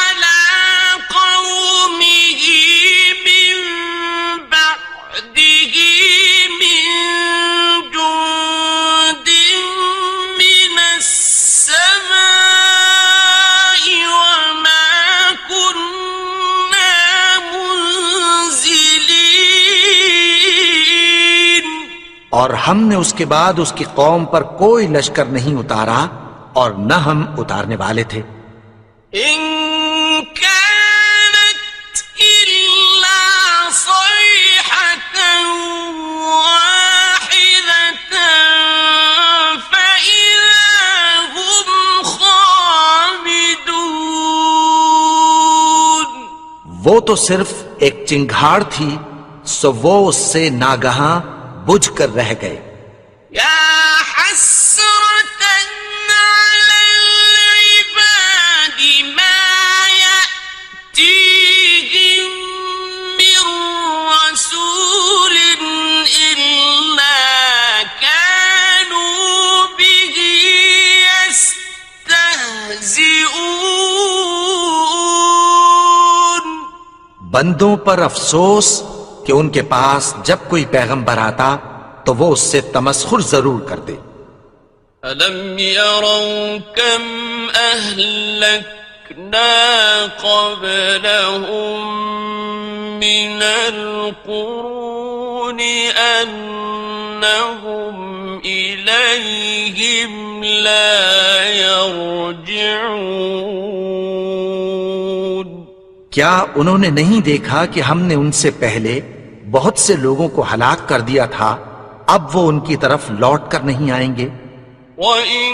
على قومه من بعده من جند من السماء وما كنا منزلين۔ اور ہم نے اس کے بعد اس کی قوم پر کوئی لشکر نہیں اتارا اور نہ ہم اتارنے والے تھے۔ إن كانت إلا صيحة واحدة فإذا هم خامدون۔ وہ تو صرف ایک چنگھاڑ تھی، سو وہ اس سے ناگہاں بجھ کر رہ گئے۔ حسرة على العباد ما يأتيهم من رسول إلا كانوا به يستهزئون. بندوں پر افسوس کہ ان کے پاس جب کوئی پیغمبر آتا تو وہ اس سے تمسخر ضرور کر دے. أَلَمْ يَرَوْا كَمْ أَهْلَكْنَا قَبْلَهُمْ مِنَ الْقُرُونِ أَنَّهُمْ إِلَيْهِمْ لَا يَرْجِعُونَ. کیا انہوں نے نہیں دیکھا کہ ہم نے ان سے پہلے بہت سے لوگوں کو ہلاک کر دیا تھا، اب وہ ان کی طرف لوٹ کر نہیں آئیں گے. وَإِن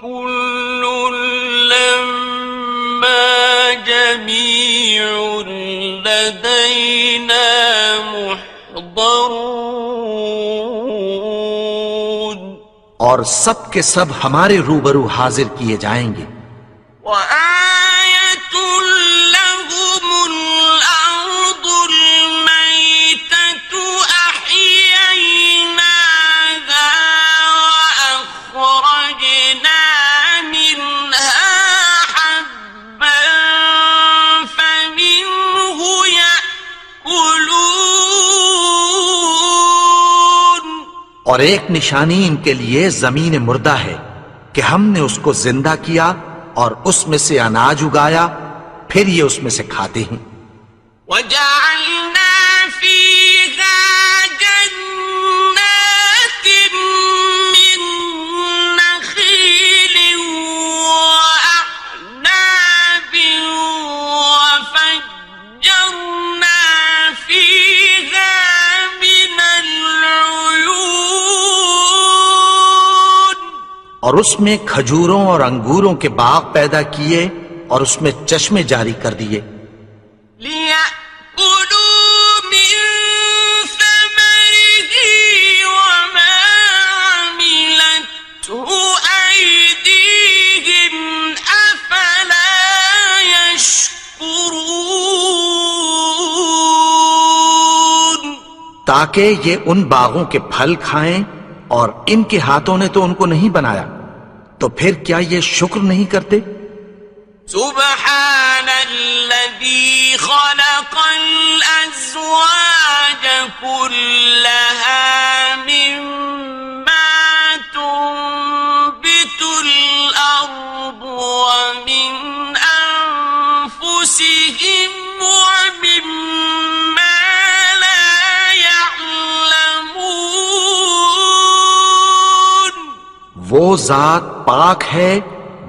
كُلٌّ لَّمَّا جَمِيعٌ لَّدَيْنَا مُحْضَرُونَ. اور سب کے سب ہمارے روبرو حاضر کیے جائیں گے. وَآيَةٌ لَّهُمُ الْأَرْضُ الْمَيْتَةُ أَحْيَيْنَاهَا وَأَخْرَجْنَا مِنْهَا حَبًّا فَمِنْهُ يَأْكُلُونَ. اور ایک نشانی ان کے لیے زمین مردہ ہے کہ ہم نے اس کو زندہ کیا اور اس میں سے اناج اگایا، پھر یہ اس میں سے کھاتے ہیں. وَجَعَلْنَا فِيهَا جَنَّاتٍ مِّن نَّخِيلٍ وَأَعْنَابٍ وَفَجَّرْنَا فِيهَا مِنَ الْعُيُونِ. اور اس میں کھجوروں اور انگوروں کے باغ پیدا کیے اور اس میں چشمے جاری کر دیے. لِيَأْكُلُوا مِن ثَمَرِهِ وَمَا عَمِلَتْهُ أَيْدِيهِمْ أَفَلَا يَشْكُرُونَ. تاکہ یہ ان باغوں کے پھل کھائیں، اور ان کے ہاتھوں نے تو ان کو نہیں بنایا، تو پھر کیا یہ شکر نہیں کرتے؟ سبحان الذي خلق الأزواج كلها مما تنبت الأرض ومن أنفسهم ومما لا يعلمون. وہ ذات پاک ہے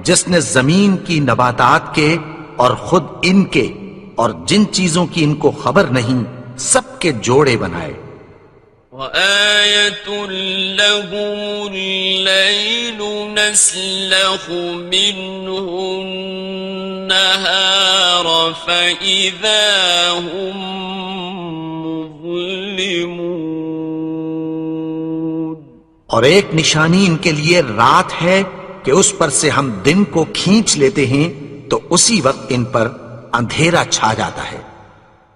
جس نے زمین کی نباتات کے اور خود ان کے اور جن چیزوں کی ان کو خبر نہیں سب کے جوڑے بنائے. وَآيَةٌ لَّهُمُ اللَّيْلُ نَسْلَخُ مِنْهُ النَّهَارَ فَإِذَا هُمْ مُظْلِمُونَ. اور ایک نشانی ان کے لیے رات ہے کہ اس پر سے ہم دن کو کھینچ لیتے ہیں تو اسی وقت ان پر اندھیرا چھا جاتا ہے.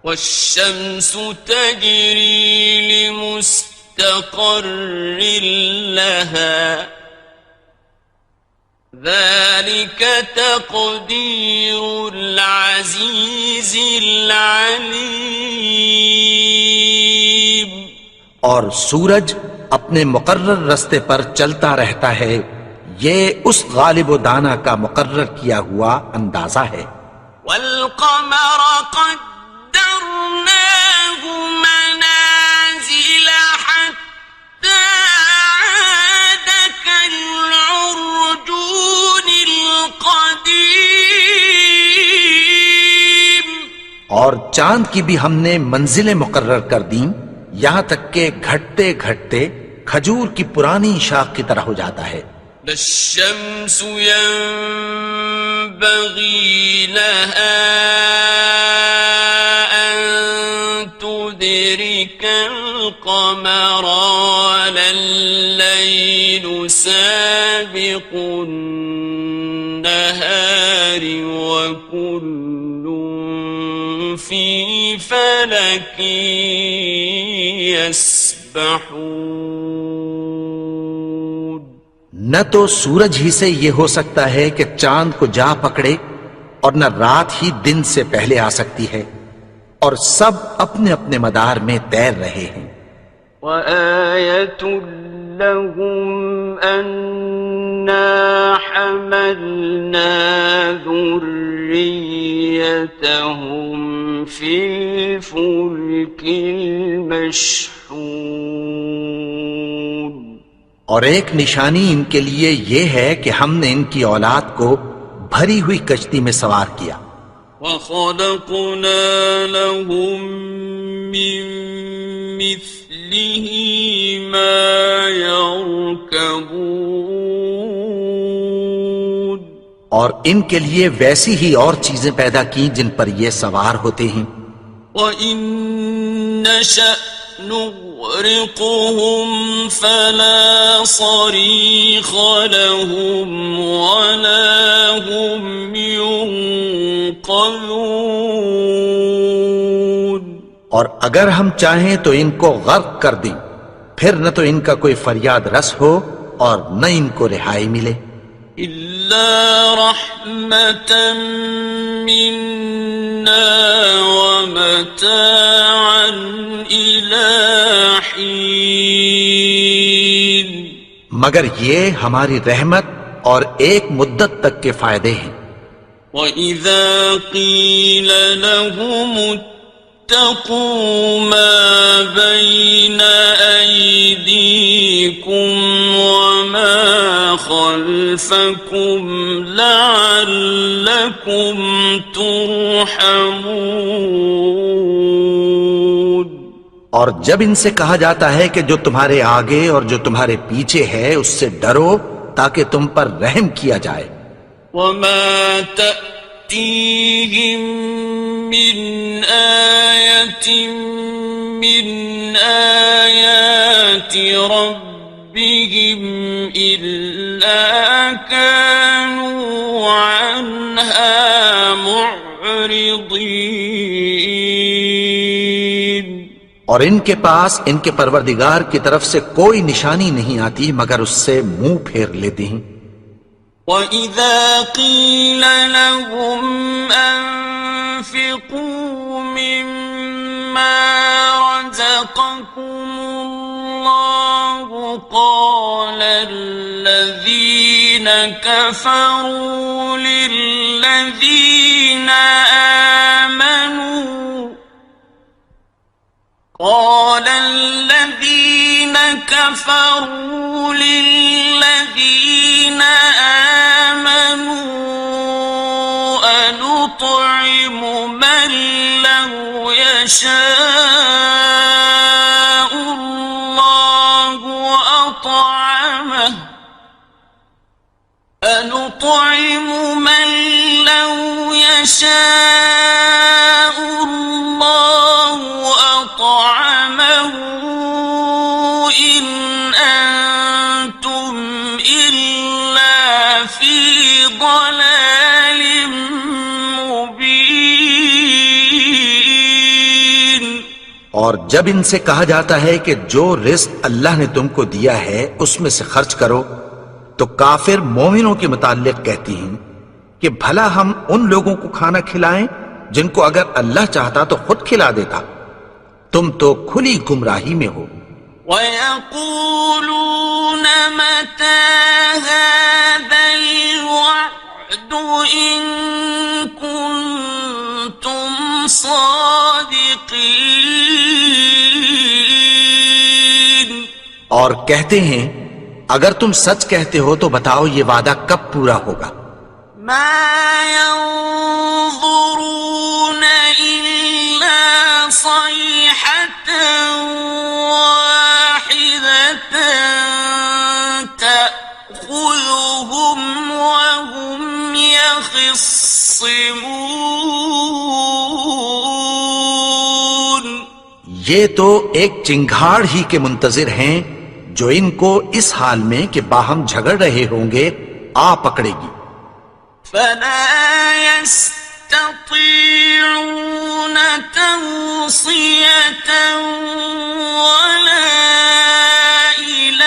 وَالشَّمْسُ تَجْرِي لِمُسْتَقَرٍّ لَّهَا ذَلِكَ تَقْدِيرُ الْعَزِيزِ الْعَلِيمِ. اور سورج اپنے مقرر رستے پر چلتا رہتا ہے، یہ اس غالب و دانا کا مقرر کیا ہوا اندازہ ہے. وَالْقَمَرَ قَدَّرْنَاهُ مَنَازِلَ حَتَّى عَادَ كَالْعُرْجُونِ الْقَدِيمِ. اور چاند کی بھی ہم نے منزلیں مقرر کر دیں، یہاں تک کہ گھٹتے گھٹتے کھجور کی پرانی شاخ کی طرح ہو جاتا ہے. لا الشمس ينبغي لها أن تدرك القمر ولا الليل النهار وكل في فلك يسبحون. نہ تو سورج ہی سے یہ ہو سکتا ہے کہ چاند کو جا پکڑے، اور نہ رات ہی دن سے پہلے آ سکتی ہے، اور سب اپنے اپنے مدار میں تیر رہے ہیں. وَآيَةٌ لَهُمْ أَنَّا حَمَلْنَا ذُرِّيَّتَهُمْ فِي الْفُلْكِ الْمَشْحُونِ. اور ایک نشانی ان کے لیے یہ ہے کہ ہم نے ان کی اولاد کو بھری ہوئی کشتی میں سوار کیا. وَخَلَقْنَا لَهُم مِّن مِّثْلِهِ مَا يَرْكَبُونَ. اور ان کے لیے ویسی ہی اور چیزیں پیدا کی جن پر یہ سوار ہوتے ہیں. وَإِن نَّشَأْ نُغْرِقْهُمْ فَلَا صَرِيخَ لَهُمْ وَلَا هُمْ يُنقَذُونَ. اور اگر ہم چاہیں تو ان کو غرق کر دیں، پھر نہ تو ان کا کوئی فریاد رس ہو اور نہ ان کو رہائی ملے. إِلَّا رَحْمَةً مِّنَّا وَمَتَاعًا إِلَىٰ حِينٍ. مگر یہ ہماری رحمت اور ایک مدت تک کے فائدے ہیں. وَإِذَا قِيلَ لَهُمُ اتَّقُوا مَا بَيْنَ أَيْدِيكُمْ وَمَا خَلْفَكُمْ لَعَلَّكُمْ تُرْحَمُونَ. اور جب ان سے کہا جاتا ہے کہ جو تمہارے آگے اور جو تمہارے پیچھے ہے اس سے ڈرو تاکہ تم پر رحم کیا جائے. وَمَا تَأْتِيهِم مِّنْ آيَةٍ مِّنْ آيَاتِ رَبِّهِمْ إِلَّا كَانُوا عَنْهَا مُعْرِضِينَ. اور ان کے پاس ان کے پروردگار کی طرف سے کوئی نشانی نہیں آتی مگر اس سے منہ پھیر لیتے ہیں. وَإِذَا قِيلَ لَهُمْ أَنفِقُوا مِمَّا رَزَقَكُمُ اللَّهُ قَالَ الَّذِينَ كَفَرُوا لِلَّذِينَ آمنوا أنطعم من لو يشاء الله أطعمه أنطعم من لو يشاء الله أطعمه إن أنتم إلا في ضلال مبين. اور جب ان سے کہا جاتا ہے کہ جو رزق اللہ نے تم کو دیا ہے اس میں سے خرچ کرو تو کافر مومنوں کے متعلق کہتی ہیں کہ بھلا ہم ان لوگوں کو کھانا کھلائیں جن کو اگر اللہ چاہتا تو خود کھلا دیتا. تم تو کھلی گمراہی میں ہو. وَيَقُولُونَ مَتَى هَذَا الْوَعْدُ إِن كُنتُمْ صَادِقِينَ. اور کہتے ہیں اگر تم سچ کہتے ہو تو بتاؤ یہ وعدہ کب پورا ہوگا. مَا يَنظُرُونَ إِلَّا صَيْحَةً وَاحِدَةً تَأْخُذُهُمْ وَهُمْ يَخِصِّمُونَ. یہ تو ایک چنگھاڑ ہی کے منتظر ہیں جو ان کو اس حال میں کہ باہم جھگڑ رہے ہوں گے آ پکڑے گی۔ فلا يستطيعون توصية ولا إلى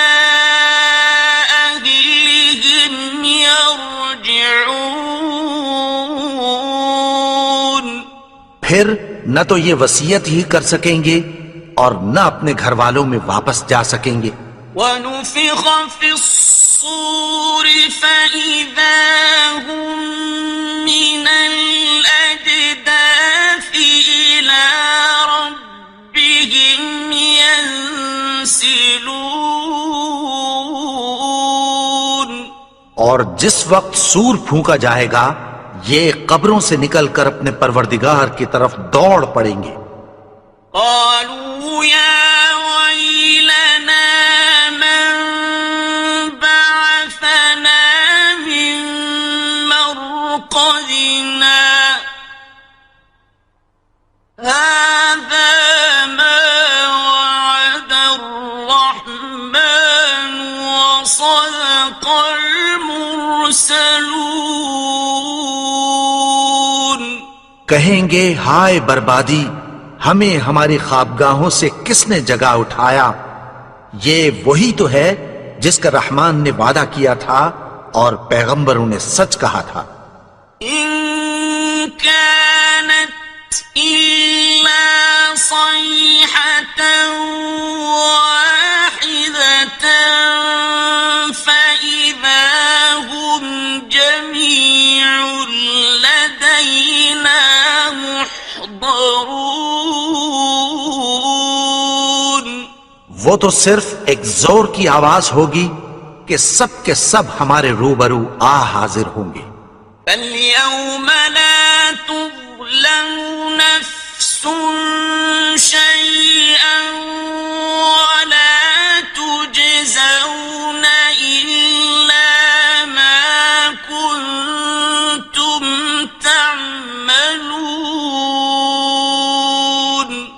أهلهم يرجعون۔ پھر نہ تو یہ وصیت ہی کر سکیں گے اور نہ اپنے گھر والوں میں واپس جا سکیں گے۔ ونفخ في الصور فإذا هم من الأجداث إلى ربهم ينسلون۔ اور جس وقت سور پھونکا جائے گا یہ قبروں سے نکل کر اپنے پروردگار کی طرف دوڑ پڑیں گے۔ قالوا يا ويلنا من بعثنا من مرقدنا هذا ما وعد الرحمن وصدق المرسلون۔ کہیں گے ہائے بربادی، ہمیں ہماری خوابگاہوں سے کس نے جگا اٹھایا؟ یہ وہی تو ہے جس کا رحمان نے وعدہ کیا تھا اور پیغمبروں نے سچ کہا تھا۔ إن كانت إلا صيحة واحدة فإذا هم جميع لدينا محضرون۔ وہ تو صرف ایک زور کی آواز ہوگی کہ سب کے سب ہمارے روبرو آ حاضر ہوں گے۔ فاليوم لا تظلم نفس شيئا ولا تجزون إلا ما كنتم تعملون۔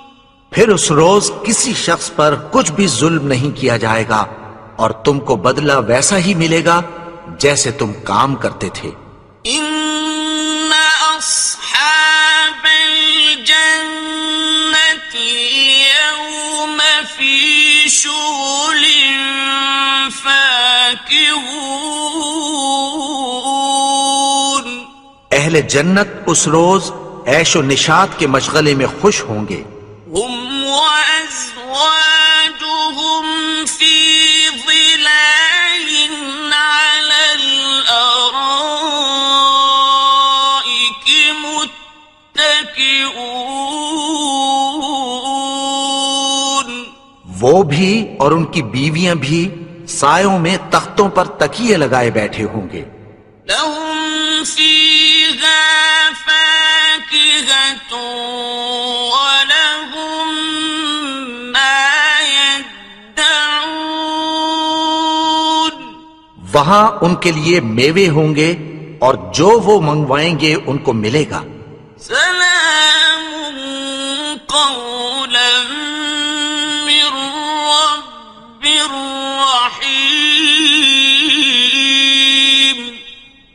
پھر اس روز کسی شخص پر کچھ بھی ظلم نہیں کیا جائے گا اور تم کو بدلہ ویسا ہی ملے گا جیسے تم کام کرتے تھے۔ إن أصحاب الجنة اليوم في شغل فاكهون۔ اہل جنت اس روز عیش و نشاط کے مشغلے میں خوش ہوں گے۔ هم وأزواجهم في ظلال على الأرائك متكئون۔ وہ بھی اور ان کی بیویاں بھی سایوں میں تختوں پر تکیے لگائے بیٹھے ہوں گے۔ لهم فيها فاكهة ولهم ما يدعون۔ وہاں ان کے لیے میوے ہوں گے اور جو وہ منگوائیں گے ان کو ملے گا۔ سلام قولا من رب رحيم۔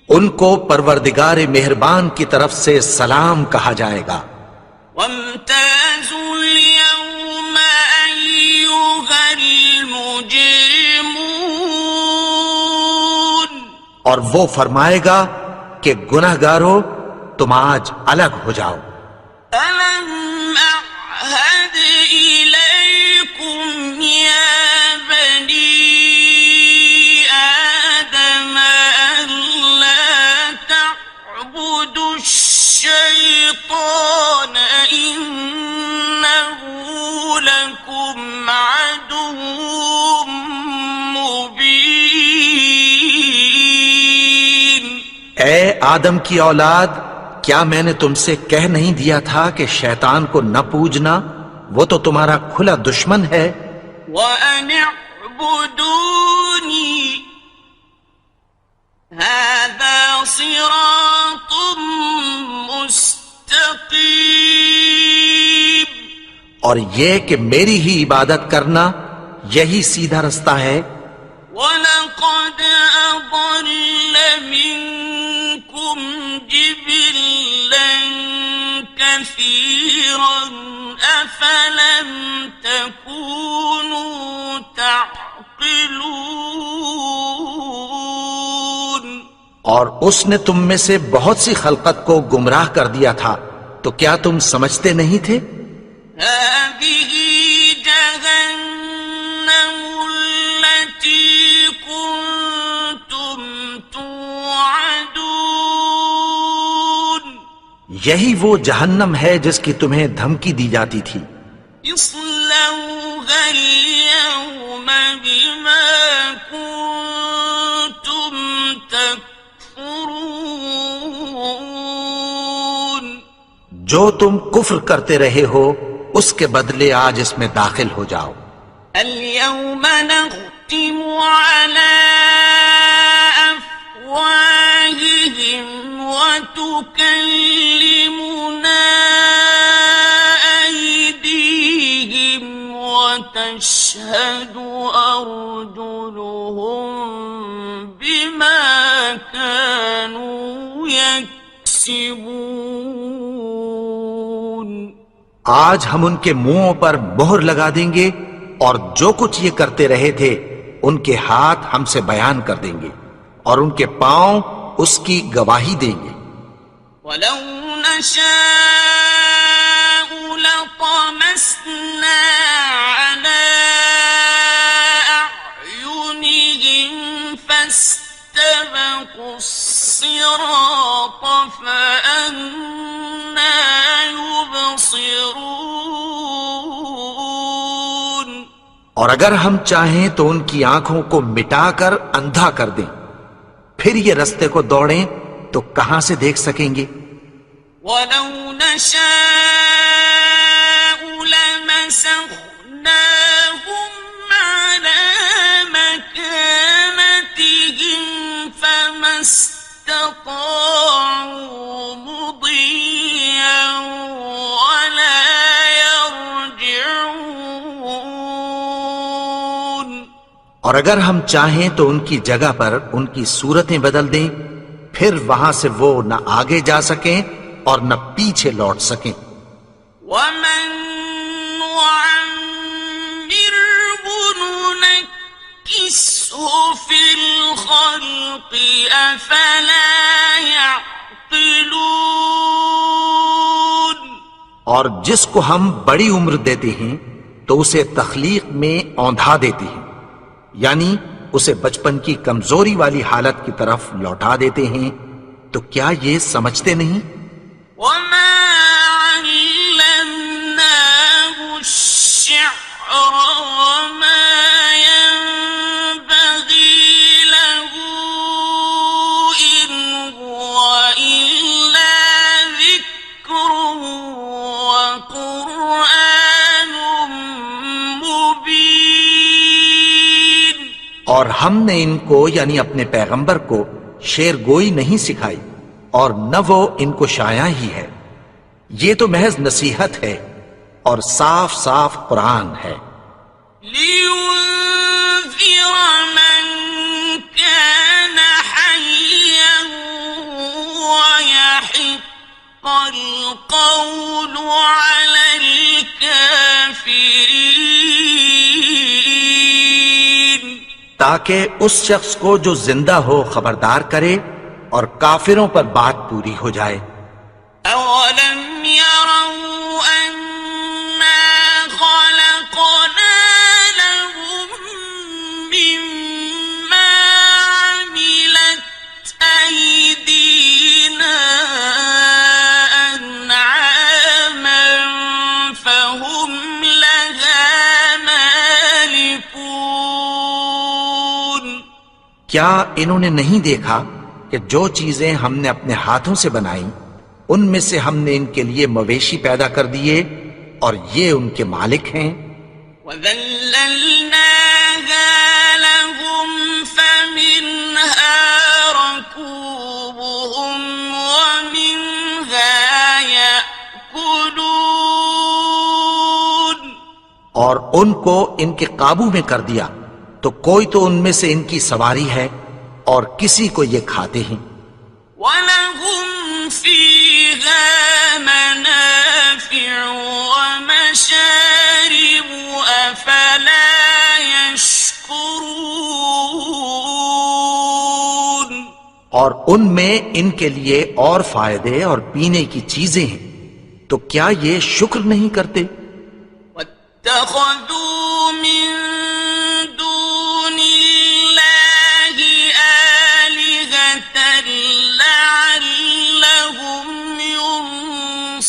ان کو پروردگار مہربان کی طرف سے سلام کہا جائے گا۔ وامتازوا اليوم أيها المجرمون۔ اور وہ فرمائے گا کہ گناہگارو تم آج الگ ہو جاؤ۔ ألم أعهد إليكم يا بني آدم ألا تعبدوا الشيطان إنه لكم عدو مبين۔ اے آدم کی اولاد، کیا میں نے تم سے کہہ نہیں دیا تھا کہ شیطان کو نہ پوجنا؟ وہ تو تمہارا کھلا دشمن ہے۔ وَأَنِ اعْبُدُونِي هَذَا صِرَاطٌ مُسْتَقِيمٌ۔ اور یہ کہ میری ہی عبادت کرنا یہی سیدھا رستہ ہے۔ وَلَقَدْ أَضَلَّ مِنكُمْ جِبِلًّا كَثِيرًا أَفَلَمْ تَكُونُوا تَعْقِلُونَ اور اس نے تم میں سے بہت سی خلقت کو گمراہ کر دیا تھا، تو کیا تم سمجھتے نہیں تھے؟ هَذِهِ جَهَنَّمُ الَّتِي كُنتُمْ تُوعَدُونَ یہی وہ جہنم ہے جس کی تمہیں دھمکی دی جاتی تھی۔ اصلوها اليوم بما كنتم تكفرون جو تم کفر کرتے رہے ہو اس کے بدلے آج اس میں داخل ہو جاؤ۔ اليوم نختم على أفواههم وتكلمنا أيديهم وتشهد أرجلهم بما كانوا يكسبون آج ہم ان کے منہوں پر مہر لگا دیں گے اور جو کچھ یہ کرتے رہے تھے ان کے ہاتھ ہم سے بیان کر دیں گے اور ان کے پاؤں اس کی گواہی دیں گے۔ وَلَوْ نَشَاءُ لَطَمَسْنَا عَلَىٰ أَعْيُنِهِمْ فَاسْتَبَقُوا الصِّرَاطَ فَأَنَّىٰ يُبْصِرُونَ اور اگر ہم چاہیں تو ان کی آنکھوں کو مٹا کر اندھا کر دیں، پھر یہ رستے کو دوڑیں تو کہاں سے دیکھ سکیں گے؟ وَلَوْ نَشَاءُ لَمَسَخْنَاهُمْ عَلَىٰ مَكَانَتِهِمْ فَمَا اسْتَطَاعُوا مُضِيًّا وَلَا يَرْجِعُونَ اور اگر ہم چاہیں تو ان کی جگہ پر ان کی صورتیں بدل دیں، پھر وہاں سے وہ نہ آگے جا سکیں اور نہ پیچھے لوٹ سکیں۔ وَمَن نُعَمِّرْهُ نُنَكِّسْهُ فِي الْخَلْقِ أَفَلَا يَعْقِلُونَ اور جس کو ہم بڑی عمر دیتے ہیں تو اسے تخلیق میں اوندھا دیتے ہیں، یعنی اسے بچپن کی کمزوری والی حالت کی طرف لوٹا دیتے ہیں، تو کیا یہ سمجھتے نہیں؟ وَمَا عَلَّمْنَاهُ الشِّعْرَ وَمَا يَنبَغِي لَهُ إِنْ هُوَ إِلَّا ذِكْرٌ وَقُرْآنٌ مُبِينٌ اور ہم نے ان کو یعنی اپنے پیغمبر کو شعر گوئی نہیں سکھائی اور نہ وہ ان کو شایع ہی ہے، یہ تو محض نصیحت ہے اور صاف صاف قرآن ہے۔ لِيُنذِرَ مَن كَانَ حَيًّا وَيَحِقَّ الْقَوْلُ عَلَى الْكَافِرِينَ تاکہ اس شخص کو جو زندہ ہو خبردار کرے اور کافروں پر بات پوری ہو جائے۔ أَوَلَمْ يَرَوْا أَنَّا خَلَقْنَا لَهُم مِّمَّا عَمِلَتْ أَيْدِينَا أَنْعَامًا فَهُمْ لَهَا مَالِكُونَ کیا انہوں نے نہیں دیکھا کہ جو چیزیں ہم نے اپنے ہاتھوں سے بنائیں ان میں سے ہم نے ان کے لیے مویشی پیدا کر دیے اور یہ ان کے مالک ہیں۔ وَذَلَّلْنَاهَا لَهُمْ فَمِنْهَا رَكُوبُهُمْ وَمِنْهَا يَأْكُلُونَ اور ان کو ان کے قابو میں کر دیا، تو کوئی تو ان میں سے ان کی سواری ہے اور کسی کو یہ کھاتے ہیں. وَلَهُمْ فِيهَا مَنَافِعُ وَمَشَارِبُ أَفَلَا يَشْكُرُونَ. اور ان میں ان کے لیے اور فائدے اور پینے کی چیزیں ہیں، تو کیا یہ شکر نہیں کرتے؟ وَاتَّخَذُوا مِن دُونِ اللَّهِ آلِهَةً لَعَلَّهُمْ يُنصَرُونَ.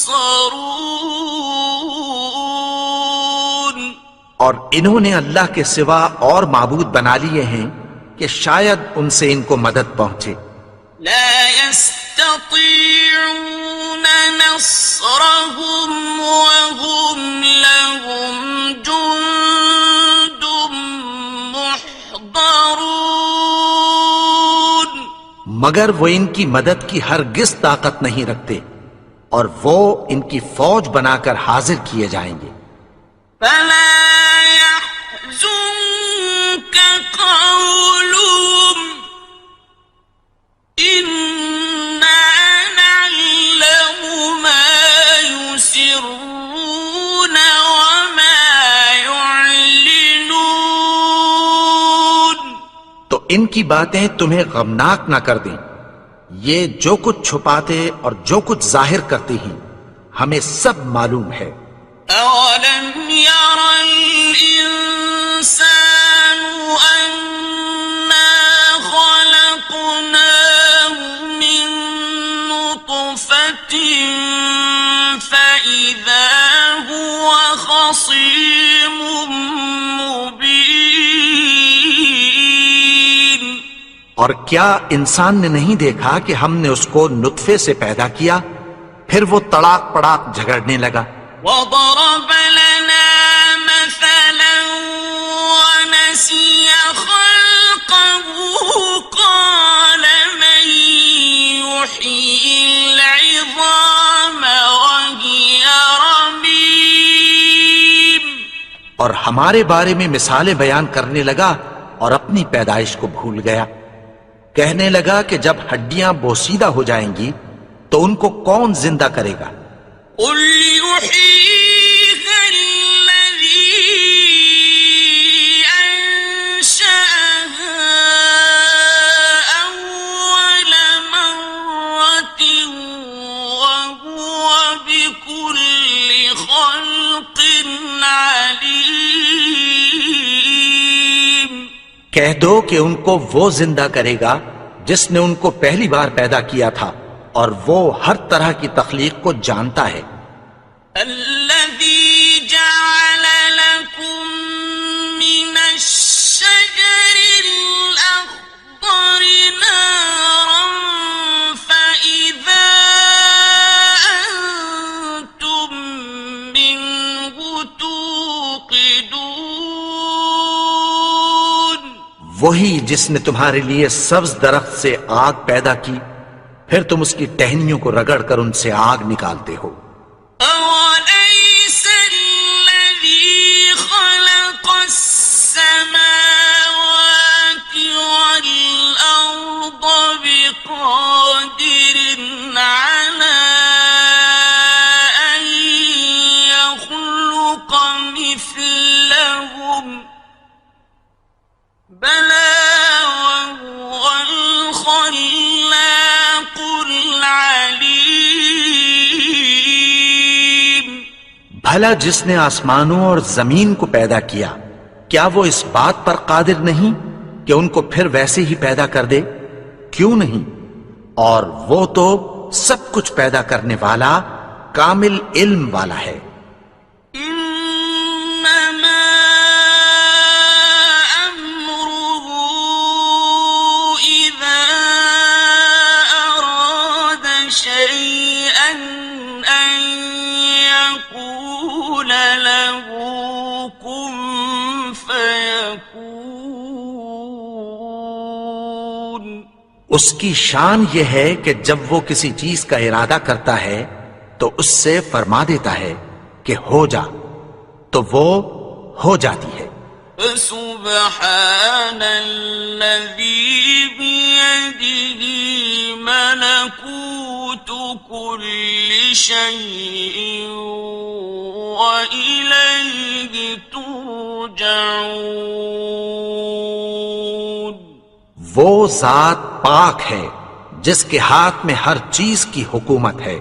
اور انہوں نے اللہ کے سوا اور معبود بنا لیے ہیں کہ شاید ان سے ان کو مدد پہنچے. لا يستطيعون نصرهم وهم لهم جند محضرون. مگر وہ ان کی مدد کی ہرگز طاقت نہیں رکھتے اور وہ ان کی فوج بنا کر حاضر کیے جائیں گے. فلا يحزنك قولهم إنا نعلم ما يسرون وما يعلنون. تو ان کی باتیں تمہیں غمناک نہ کر دیں. یہ جو کچھ چھپاتے اور جو کچھ ظاہر کرتے ہیں ہمیں سب معلوم ہے. أَوَلَمْ يَرَ الْإِنسَانُ أَنَّا خَلَقْنَاهُ مِن نُّطْفَةٍ فَإِذَا هُوَ خَصِيمٌ مُّبِينٌ. اور کیا انسان نے نہیں دیکھا کہ ہم نے اس کو نطفے سے پیدا کیا، پھر وہ تڑاک پڑاک جھگڑنے لگا. وَضَرَبَ لَنَا مَثَلًا وَنَسِيَ خَلْقَهُ قَالَ مَن يُحْيِي الْعِظَامَ وَهِيَ رَمِيمٌ. اور ہمارے بارے میں مثالیں بیان کرنے لگا اور اپنی پیدائش کو بھول گیا. کہنے لگا کہ جب ہڈیاں بوسیدہ ہو جائیں گی تو ان کو کون زندہ کرے گا؟ قُلْ يُحْيِيهَا الَّذِي أَنشَأَهَا أَوَّلَ مَرَّةٍ وَهُوَ بِكُلِّ خَلْقٍ عَلِيمٌ. کہہ دو کہ ان کو وہ زندہ کرے گا جس نے ان کو پہلی بار پیدا کیا تھا، اور وہ ہر طرح کی تخلیق کو جانتا ہے. الذي جعل لكم من الشجر الأخضر نارا فإذا أنتم منه توقدون. وہی جس نے تمہارے لیے سبز درخت سے آگ پیدا کی، پھر تم اس کی ٹہنیوں کو رگڑ کر ان سے آگ نکالتے ہو. أوليس الذي خلق السماوات والأرض بقادر على أن يخلق مثلهم بلى وهو الخلاق العليم. بھلا جس نے آسمانوں اور زمین کو پیدا کیا، کیا وہ اس بات پر قادر نہیں کہ ان کو پھر ویسے ہی پیدا کر دے؟ کیوں نہیں؟ اور وہ تو سب کچھ پیدا کرنے والا، کامل علم والا ہے. إنما أمره إذا أراد شيئا أن يقول له كن فيكون. اس کی شان یہ ہے کہ جب وہ کسی چیز کا ارادہ کرتا ہے تو اس سے فرما دیتا ہے کہ ہو جا، تو وہ ہو جاتی ہے. فسبحان الذي بيده ملكوت كل شيء وإليه ترجعون۔ وہ ذات پاک ہے جس کے ہاتھ میں ہر چیز کی حکومت ہے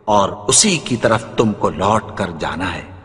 اور اسی کی طرف تم کو لوٹ کر جانا ہے۔